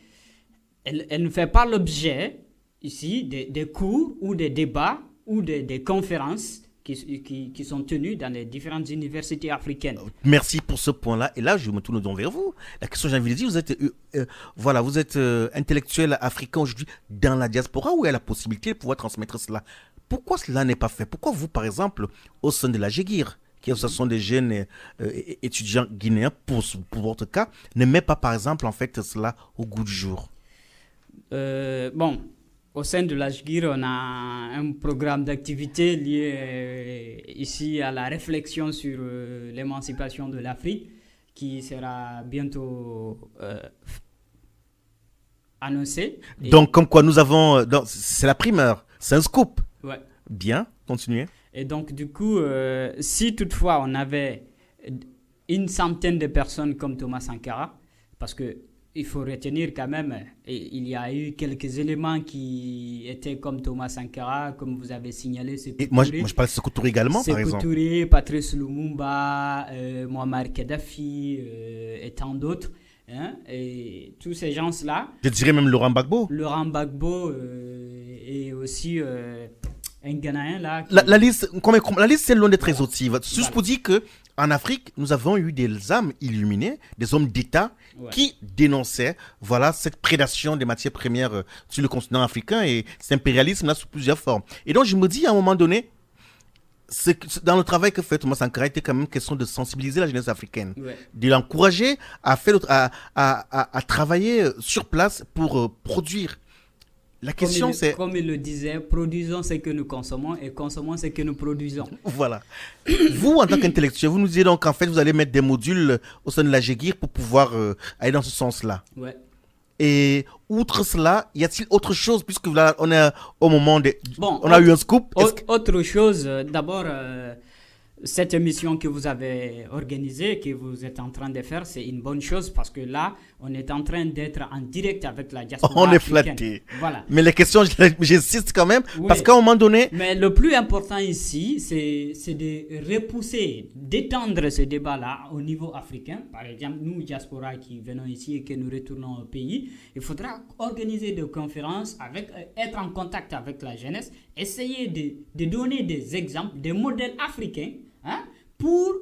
elle ne fait pas l'objet ici des cours ou des débats ou des conférences qui sont tenues dans les différentes universités africaines. Merci pour ce point-là. Et là, je me tourne donc vers vous. La question, j'ai envie de dire, vous êtes intellectuel africain aujourd'hui dans la diaspora où il y a la possibilité de pouvoir transmettre cela. Pourquoi cela n'est pas fait? Pourquoi vous, par exemple, au sein de la GEGIR, qui est l'association des jeunes étudiants guinéens, pour votre cas, ne met pas, par exemple, en fait, cela au goût du jour? Au sein de l'AJGIR, on a un programme d'activité lié ici à la réflexion sur l'émancipation de l'Afrique qui sera bientôt annoncé. Donc, comme quoi nous avons... c'est la primeur, c'est un scoop. Ouais. Bien, continuez. Et donc, du coup, si toutefois on avait une centaine de personnes comme Thomas Sankara, parce que il faut retenir quand même, il y a eu quelques éléments qui étaient comme Thomas Sankara, comme vous avez signalé. Moi, je parle de Sékou Touré également, par exemple. Sékou Touré, Patrice Lumumba, Muammar Kadhafi et tant d'autres. Hein, et tous ces gens-là. Je dirais même Laurent Gbagbo. Laurent Gbagbo et aussi un Ghanéen là. La liste, c'est loin d'être exhaustive. Juste pour dire que en Afrique, nous avons eu des âmes illuminées, des hommes d'État qui dénonçaient cette prédation des matières premières sur le continent africain et cet impérialisme là sous plusieurs formes. Et donc je me dis à un moment donné, dans le travail que fait Thomas Sankara, il était quand même question de sensibiliser la jeunesse africaine, de l'encourager à travailler sur place pour produire. La question c'est... Comme il le disait, produisons ce que nous consommons et consommons ce que nous produisons. Voilà. Vous, en tant qu'intellectuel, vous nous disiez donc en fait, vous allez mettre des modules au sein de la GEGIR pour pouvoir aller dans ce sens-là. Ouais. Et outre cela, y a-t-il autre chose, puisque là, on est au moment de... on a eu un scoop. Autre chose, d'abord, cette émission que vous avez organisée, que vous êtes en train de faire, c'est une bonne chose parce que là, on est en train d'être en direct avec la diaspora on est africaine. flatté. Voilà. Mais les questions, j'insiste quand même, parce qu'à un moment donné... Mais le plus important ici, c'est de repousser, d'étendre ce débat-là au niveau africain. Par exemple, nous, diaspora qui venons ici et que nous retournons au pays, il faudra organiser des conférences, être en contact avec la jeunesse, essayer de donner des exemples, des modèles africains, pour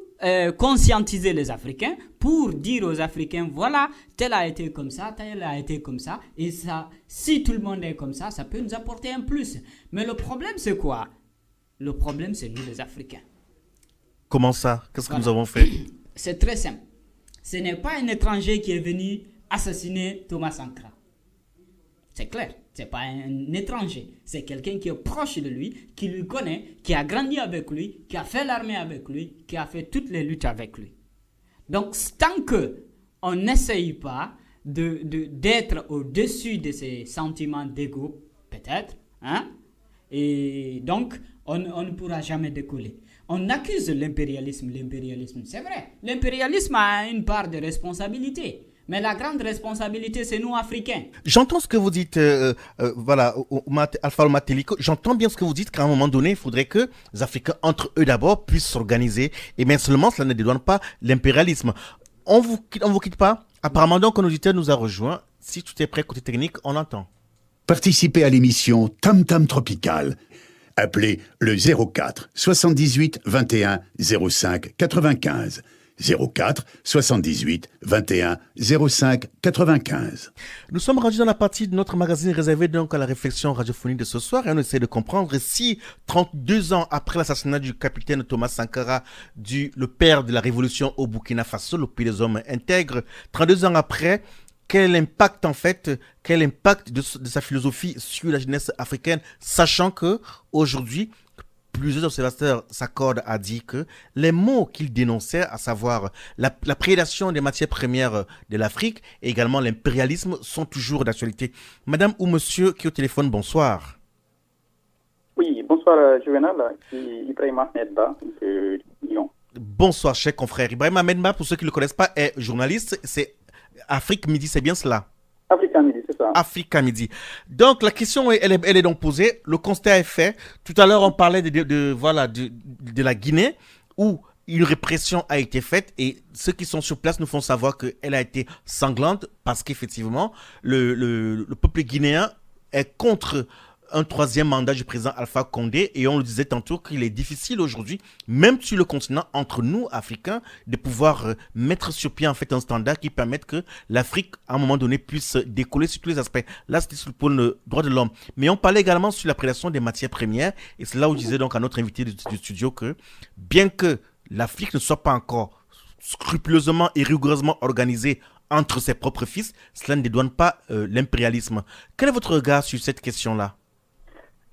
conscientiser les Africains, pour dire aux Africains, voilà, tel a été comme ça, tel a été comme ça, et ça, si tout le monde est comme ça peut nous apporter un plus. Mais le problème, c'est quoi? Le problème, c'est nous les Africains. Comment ça? Qu'est-ce que nous avons fait? C'est très simple. Ce n'est pas un étranger qui est venu assassiner Thomas Sankara. C'est clair. C'est pas un étranger, c'est quelqu'un qui est proche de lui, qui lui connaît, qui a grandi avec lui, qui a fait l'armée avec lui, qui a fait toutes les luttes avec lui. Donc, tant qu'on n'essaye pas d'être au-dessus de ces sentiments d'ego, peut-être, et donc, on ne pourra jamais décoller. On accuse l'impérialisme, c'est vrai. L'impérialisme a une part de responsabilité. Mais la grande responsabilité, c'est nous, Africains. J'entends ce que vous dites, Alpha Omateliko. J'entends bien ce que vous dites qu'à un moment donné, il faudrait que les Africains, entre eux d'abord, puissent s'organiser. Et bien seulement, cela ne dédouane pas l'impérialisme. On vous quitte pas. Apparemment, donc, un auditeur nous a rejoint. Si tout est prêt, côté technique, on entend. Participez à l'émission Tam Tam Tropical. Appelez le 04 78 21 05 95. 04 78 21 05 95. Nous sommes rendus dans la partie de notre magazine réservée donc à la réflexion radiophonique de ce soir et on essaie de comprendre si 32 ans après l'assassinat du capitaine Thomas Sankara, le père de la révolution au Burkina Faso, le pays des hommes intègres, 32 ans après, quel impact de sa philosophie sur la jeunesse africaine, sachant que aujourd'hui plusieurs observateurs s'accordent à dire que les mots qu'il dénonçait, à savoir la prédation des matières premières de l'Afrique et également l'impérialisme, sont toujours d'actualité. Madame ou monsieur qui est au téléphone, bonsoir. Oui, bonsoir Juvenal, c'est Ibrahima Medba de Lyon. Bonsoir, cher confrère. Ibrahima Medba, pour ceux qui ne le connaissent pas, est journaliste. C'est Afrique Midi, c'est bien cela? Africa Midi, c'est ça. Africa Midi. Donc, la question, elle est donc posée. Le constat est fait. Tout à l'heure, on parlait de la Guinée, où une répression a été faite et ceux qui sont sur place nous font savoir qu'elle a été sanglante parce qu'effectivement, le peuple guinéen est contre un troisième mandat du président Alpha Condé et on le disait tantôt qu'il est difficile aujourd'hui, même sur le continent, entre nous, Africains, de pouvoir mettre sur pied en fait un standard qui permette que l'Afrique, à un moment donné, puisse décoller sur tous les aspects. Là, c'était sur le pôle droit de l'homme. Mais on parlait également sur la prédation des matières premières et c'est là où je disais donc à notre invité du studio que bien que l'Afrique ne soit pas encore scrupuleusement et rigoureusement organisée entre ses propres fils, cela ne dédouane pas l'impérialisme. Quel est votre regard sur cette question-là?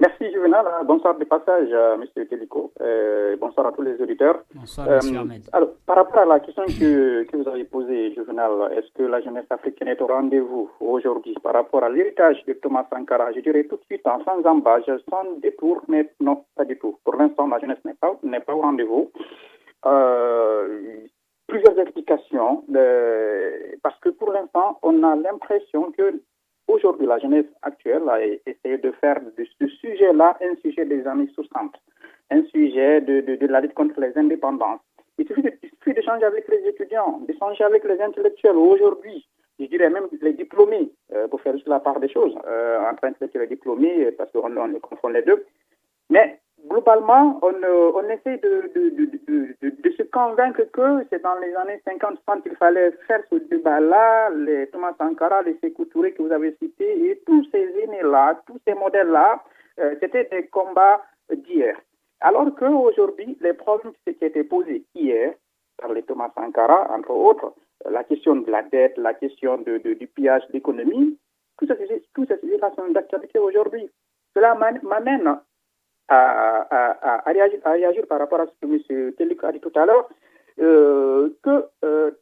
Merci Juvenal, bonsoir de passage M. Télico, bonsoir à tous les auditeurs. Bonsoir M. Ahmed. Alors, par rapport à la question que vous avez posée Juvenal, est-ce que la jeunesse africaine est au rendez-vous aujourd'hui par rapport à l'héritage de Thomas Sankara? Je dirais tout de suite, sans embâche, sans détour, mais non, pas du tout. Pour l'instant, la jeunesse n'est pas au rendez-vous. Plusieurs explications, parce que pour l'instant, on a l'impression que aujourd'hui, la jeunesse actuelle a essayé de faire de ce sujet-là un sujet des années 60, un sujet de la lutte contre les indépendances. Il suffit d'échanger avec les étudiants, d'échanger avec les intellectuels. Aujourd'hui, je dirais même les diplômés, pour faire juste la part des choses, entre intellectuels et diplômés, parce qu'on confond les deux. Mais globalement, on essaie de se convaincre que c'est dans les années 50-60 qu'il fallait faire ce débat-là, les Thomas Sankara, les Sékou Touré que vous avez cités, et tous ces aînés-là, tous ces modèles-là, c'était des combats d'hier. Alors qu'aujourd'hui, les problèmes qui étaient posés hier par les Thomas Sankara, entre autres, la question de la dette, la question du pillage d'économie, tout ça, c'est des façons d'actualité aujourd'hui. Cela m'amène à réagir par rapport à ce que M. Télico a dit tout à l'heure,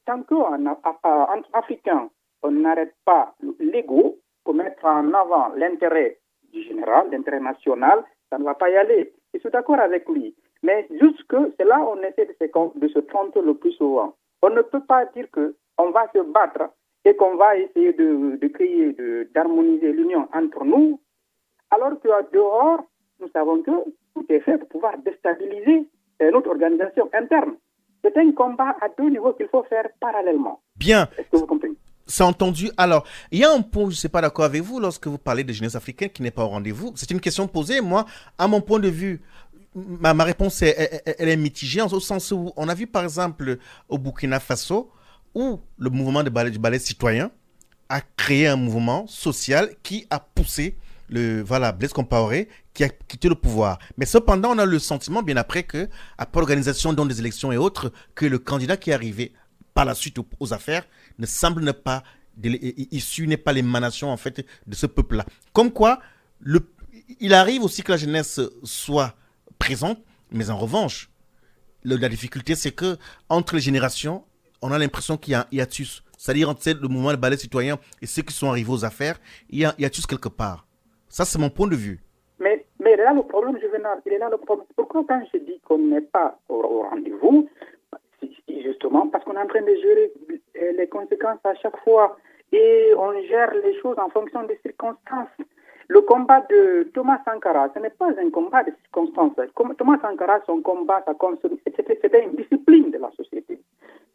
tant qu'entre Africains, on n'arrête pas l'ego pour mettre en avant l'intérêt du général, l'intérêt national, ça ne va pas y aller. Je suis d'accord avec lui. Mais jusque, c'est là on essaie de se tromper le plus souvent. On ne peut pas dire qu'on va se battre et qu'on va essayer de créer, d'harmoniser l'union entre nous, alors qu'à dehors, nous savons que tout est fait pour pouvoir déstabiliser notre organisation interne. C'est un combat à deux niveaux qu'il faut faire parallèlement. Bien. Est-ce que vous comprenez? C'est entendu. Alors, il y a un point où je ne suis pas d'accord avec vous lorsque vous parlez de jeunesse africaine qui n'est pas au rendez-vous. C'est une question posée. Moi, à mon point de vue, ma réponse elle est mitigée, au sens où on a vu par exemple au Burkina Faso où le mouvement du ballet citoyen a créé un mouvement social qui a poussé Blaise Compaoré qui a quitté le pouvoir. Mais cependant, on a le sentiment, bien après l'organisation des élections et autres, que le candidat qui est arrivé par la suite aux affaires ne semble n'est pas l'émanation en fait de ce peuple-là. Comme quoi, il arrive aussi que la jeunesse soit présente, mais en revanche, la difficulté c'est que entre les générations, on a l'impression qu'il y a un hiatus. C'est-à-dire entre le mouvement de ballet citoyen et ceux qui sont arrivés aux affaires, il y a un hiatus quelque part. Ça, c'est mon point de vue. Mais là, le problème, Juvenal, il est là le problème. Pourquoi quand je dis qu'on n'est pas au rendez-vous, justement parce qu'on est en train de gérer les conséquences à chaque fois et on gère les choses en fonction des circonstances. Le combat de Thomas Sankara, ce n'est pas un combat de circonstances. Thomas Sankara, son combat, c'était une discipline de la société.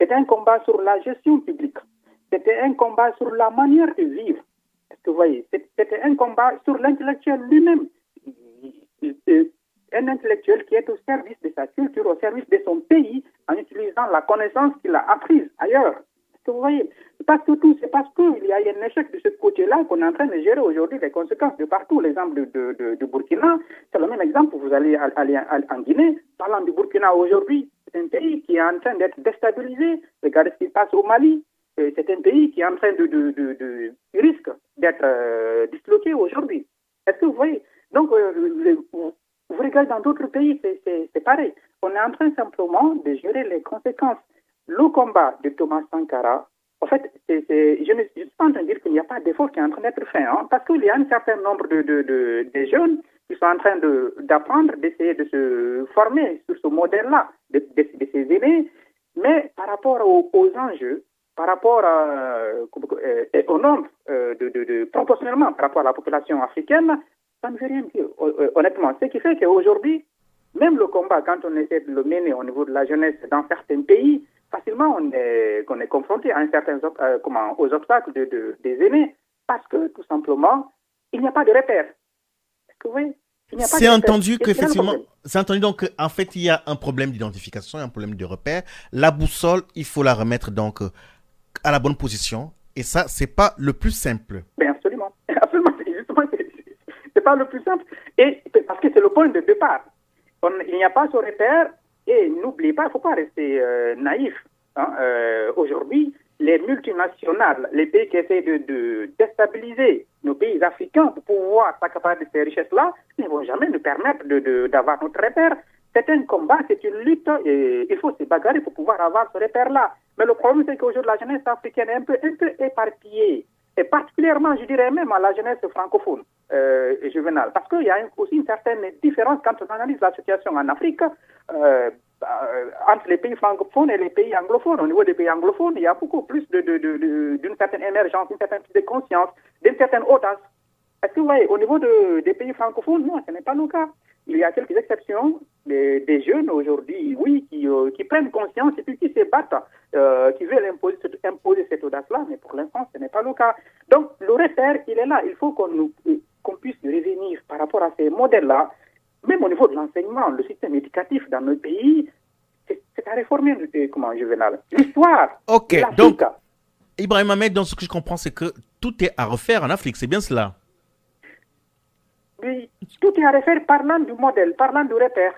C'était un combat sur la gestion publique. C'était un combat sur la manière de vivre. Vous voyez, c'était un combat sur l'intellectuel lui-même. Un intellectuel qui est au service de sa culture, au service de son pays, en utilisant la connaissance qu'il a apprise ailleurs. Vous voyez, c'est parce qu'il y a un échec de ce côté-là qu'on est en train de gérer aujourd'hui les conséquences de partout. L'exemple de Burkina, c'est le même exemple. Vous allez aller en Guinée, parlant du Burkina aujourd'hui, c'est un pays qui est en train d'être déstabilisé. Regardez ce qui se passe au Mali. C'est un pays qui est en train qui risque d'être disloqué aujourd'hui. Est-ce que vous voyez? Donc, vous regardez dans d'autres pays, c'est pareil. On est en train simplement de gérer les conséquences. Le combat de Thomas Sankara, en fait, je ne suis pas en train de dire qu'il n'y a pas d'effort qui est en train d'être fait, parce qu'il y a un certain nombre de jeunes qui sont en train d'apprendre, d'essayer de se former sur ce modèle-là, de ces aînés, mais par rapport aux enjeux, par rapport au nombre, proportionnellement par rapport à la population africaine, ça ne veut rien dire, honnêtement. Ce qui fait qu'aujourd'hui, même le combat, quand on essaie de le mener au niveau de la jeunesse dans certains pays, facilement on est confronté à aux obstacles des aînés, parce que tout simplement, il n'y a pas de repère. Est-ce que vous voyez? C'est entendu qu'effectivement, c'est entendu donc en fait il y a un problème d'identification, un problème de repère. La boussole, il faut la remettre donc à la bonne position, et ça c'est pas le plus simple. Ben absolument, justement c'est pas le plus simple, et parce que c'est le point de départ. Il n'y a pas ce repère, et n'oubliez pas, il ne faut pas rester naïf. Aujourd'hui, les multinationales, les pays qui essaient de déstabiliser nos pays africains pour pouvoir s'accaparer de ces richesses-là ne vont jamais nous permettre d'avoir notre repère. C'est un combat, c'est une lutte, et il faut se bagarrer pour pouvoir avoir ce repère-là. Mais le problème, c'est qu'aujourd'hui, la jeunesse africaine est un peu éparpillée. Et particulièrement, je dirais même à la jeunesse francophone et juvénale. Parce qu'il y a aussi une certaine différence quand on analyse la situation en Afrique entre les pays francophones et les pays anglophones. Au niveau des pays anglophones, il y a beaucoup plus d'une certaine émergence, d'une certaine prise de conscience, d'une certaine audace. Est-ce que vous voyez, au niveau des pays francophones, non, ce n'est pas le cas. Il y a quelques exceptions, des jeunes aujourd'hui, oui, qui prennent conscience et puis qui se battent, qui veulent imposer cette audace-là, mais pour l'instant, ce n'est pas le cas. Donc, le repère, il est là. Il faut qu'on puisse revenir par rapport à ces modèles-là, même au niveau de l'enseignement, le système éducatif dans notre pays, c'est à réformer, Juvenal. L'histoire. Ok, donc, Ibrahim Ahmed, donc ce que je comprends, c'est que tout est à refaire en Afrique, c'est bien cela? Oui, tout est à refaire parlant du modèle, parlant du repère.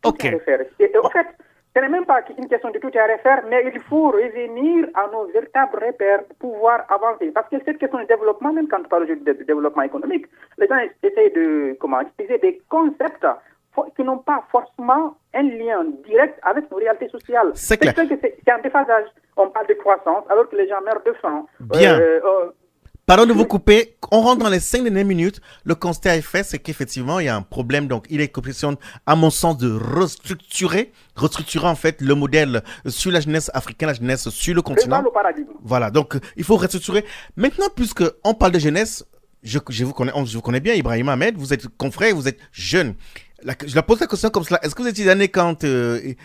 Tout est à refaire. Et, en fait, ce n'est même pas une question de tout est à refaire, mais il faut revenir à nos véritables repères pour pouvoir avancer. Parce que cette question de développement, même quand on parle de développement économique, les gens essayent d'utiliser des concepts qui n'ont pas forcément un lien direct avec nos réalités sociales. C'est clair. C'est un déphasage. On parle de croissance alors que les gens meurent de faim. Bien. Pardon de vous couper, on rentre dans les 5 dernières minutes. Le constat est fait, c'est qu'effectivement, il y a un problème. Donc, il est question, à mon sens, de restructurer en fait le modèle sur la jeunesse africaine, la jeunesse sur le continent. Voilà, donc il faut restructurer. Maintenant, puisque on parle de jeunesse, je vous connais bien, Ibrahim Ahmed, vous êtes confrère, vous êtes jeune. Je la pose la question comme cela. Est-ce que vous étiez né quand il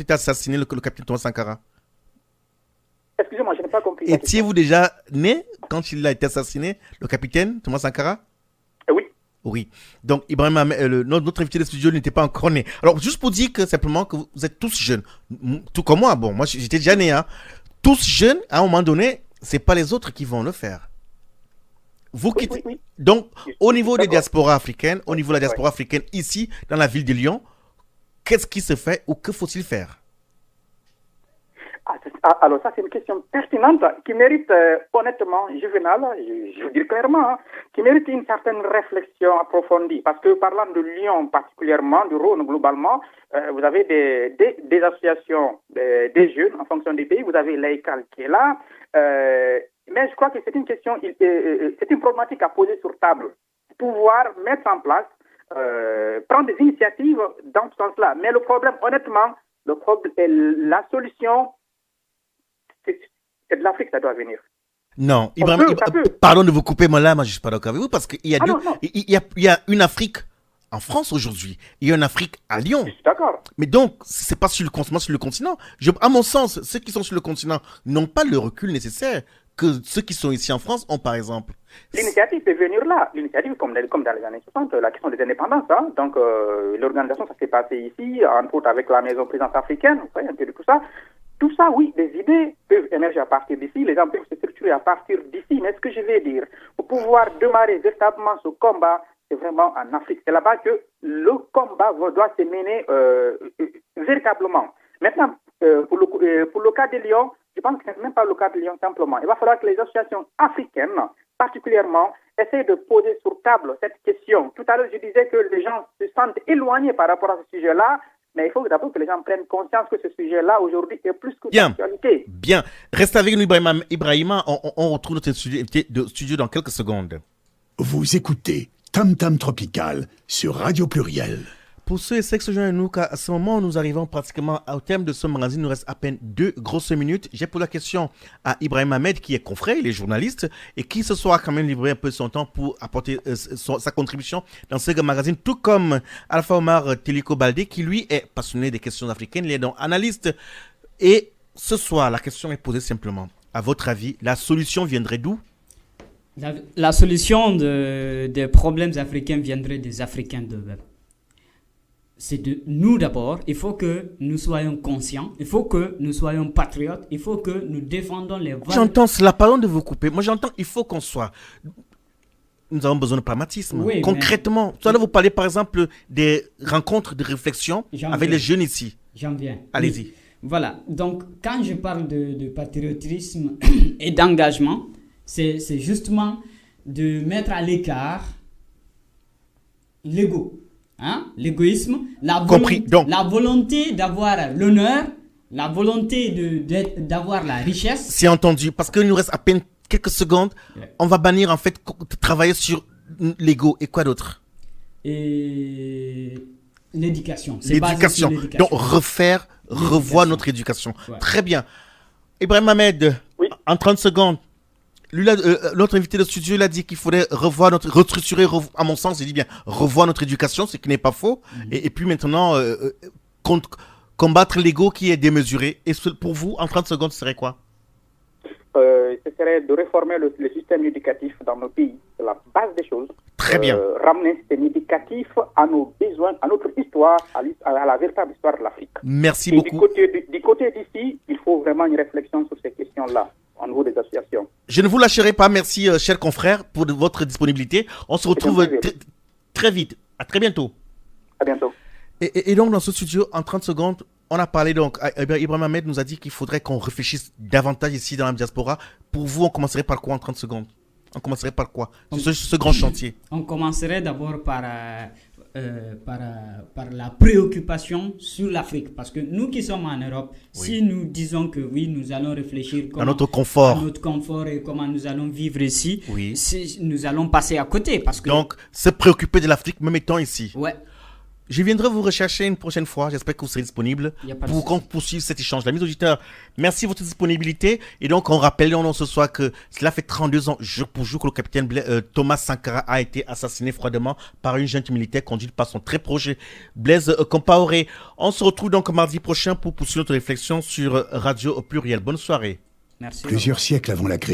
était assassiné le capitaine Thomas Sankara? Excusez-moi, je n'ai pas compris. Étiez-vous déjà né quand il a été assassiné, le capitaine Thomas Sankara? Oui. Oui. Donc, Ibrahim Ahmed, notre invité de studio n'était pas encore né. Alors, juste pour dire que simplement que vous êtes tous jeunes, tout comme moi. Bon, moi, j'étais déjà né. Hein. Tous jeunes, à un moment donné, c'est pas les autres qui vont le faire. Vous qui... Oui. Donc, au niveau des diasporas africaines, au niveau de la diaspora africaine ici, dans la ville de Lyon, qu'est-ce qui se fait ou que faut-il faire? Alors ça, c'est une question pertinente qui mérite honnêtement, Juvenal, je veux dire clairement, qui mérite une certaine réflexion approfondie. Parce que parlant de Lyon particulièrement, du Rhône globalement, vous avez des associations des jeunes en fonction des pays. Vous avez l'EICAL qui est là. Mais je crois que c'est une question, c'est une problématique à poser sur table. Pouvoir mettre en place, prendre des initiatives dans ce sens-là. Mais le problème, honnêtement, la solution, c'est de l'Afrique, ça doit venir. Non, Ibrahim, pardon de vous couper, moi là, moi je suis pas d'accord avec vous parce qu'il y a il y a une Afrique en France aujourd'hui, il y a une Afrique à Lyon. Je suis d'accord. Mais donc, c'est pas sur le continent. À mon sens, ceux qui sont sur le continent n'ont pas le recul nécessaire que ceux qui sont ici en France ont, par exemple. L'initiative peut venir là. L'initiative, comme dans les années 60, la question des indépendances. Hein. Donc, l'organisation, ça s'est passé ici, entre autres avec la Maison Présidence africaine, vous voyez, un peu de tout ça. Tout ça, oui, des idées peuvent émerger à partir d'ici, les gens peuvent se structurer à partir d'ici. Mais ce que je vais dire, pour pouvoir démarrer véritablement ce combat, c'est vraiment en Afrique. C'est là-bas que le combat doit se mener véritablement. Maintenant, pour le cas de Lyon, je pense que ce n'est même pas le cas de Lyon simplement. Il va falloir que les associations africaines, particulièrement, essayent de poser sur table cette question. Tout à l'heure, je disais que les gens se sentent éloignés par rapport à ce sujet-là. Mais il faut d'abord que les gens prennent conscience que ce sujet-là, aujourd'hui, est plus que d'actualité. Bien. Reste avec nous, Ibrahima. On retrouve notre studio dans quelques secondes. Vous écoutez Tam Tam Tropical sur Radio Pluriel. Pour ceux et celles qui se joignent à nous, à ce moment, nous arrivons pratiquement au terme de ce magazine. Il nous reste à peine 2 grosses minutes. J'ai posé la question à Ibrahim Ahmed, qui est confrère, il est journaliste, et qui ce soir a quand même livré un peu son temps pour apporter sa contribution dans ce magazine, tout comme Alpha Omar Teliko Baldé, qui lui est passionné des questions africaines, il est donc analyste. Et ce soir, la question est posée simplement. À votre avis, la solution viendrait d'où? La solution des problèmes africains viendrait des Africains d'eux-mêmes. C'est de nous d'abord, il faut que nous soyons conscients, il faut que nous soyons patriotes, il faut que nous défendons les valeurs. J'entends cela, pardon de vous couper. Moi j'entends, il faut qu'on soit... Nous avons besoin de pragmatisme. Oui, concrètement, tout à l'heure vous parlez par exemple des rencontres de réflexion avec les jeunes ici. J'en viens. Allez-y. Oui. Voilà, donc quand je parle de patriotisme et d'engagement, c'est justement de mettre à l'écart l'ego, hein, l'égoïsme, Compris. Donc, la volonté d'avoir l'honneur, la volonté d'avoir la richesse. c'est entendu. Parce qu'il nous reste à peine quelques secondes. Ouais. On va bannir, en fait, travailler sur l'ego. Et quoi d'autre? Et l'éducation. C'est basé L'éducation. sur l'éducation. Donc, revoir notre éducation. Ouais. Très bien. Ibrahim Ahmed, Oui. en 30 secondes. Lui, l'autre invité de studio, il a dit qu'il faudrait restructurer, à mon sens, il dit bien, revoir notre éducation, ce qui n'est pas faux. Et puis maintenant, combattre l'ego qui est démesuré. Et pour vous, en 30 secondes, ce serait quoi? Ce serait de réformer le système éducatif dans nos pays. C'est la base des choses. Très bien. Ramener un système éducatif à nos besoins, à notre histoire, à la véritable histoire de l'Afrique. Merci Et beaucoup. du côté d'ici, il faut vraiment une réflexion sur ces questions-là, au niveau des associations. Je ne vous lâcherai pas. Merci, chers confrères, pour votre disponibilité. On se retrouve un plaisir. très vite. À très bientôt. À bientôt. Et donc, dans ce studio, en 30 secondes, on a parlé donc, Ibrahim Ahmed nous a dit qu'il faudrait qu'on réfléchisse davantage ici dans la diaspora. Pour vous, on commencerait par quoi en 30 secondes? On commencerait par quoi? Ce grand chantier. On commencerait d'abord par la préoccupation sur l'Afrique. Parce que nous qui sommes en Europe, si nous disons que oui, nous allons réfléchir À notre confort. à notre confort et comment nous allons vivre ici, Oui. nous allons passer à côté. Parce que, Donc, se préoccuper de l'Afrique, même étant ici. ouais, Je viendrai vous rechercher une prochaine fois. J'espère que vous serez disponible Y a pas de pour souci. qu'on poursuive cet échange. Amis auditeurs, merci de votre disponibilité. Et donc, on rappelle ce soir que cela fait 32 ans, jour pour jour, que le capitaine Thomas Sankara a été assassiné froidement par une junte militaire conduite par son très proche Blaise Compaoré. On se retrouve donc mardi prochain pour poursuivre notre réflexion sur Radio au pluriel. Bonne soirée. merci. Plusieurs siècles avant la création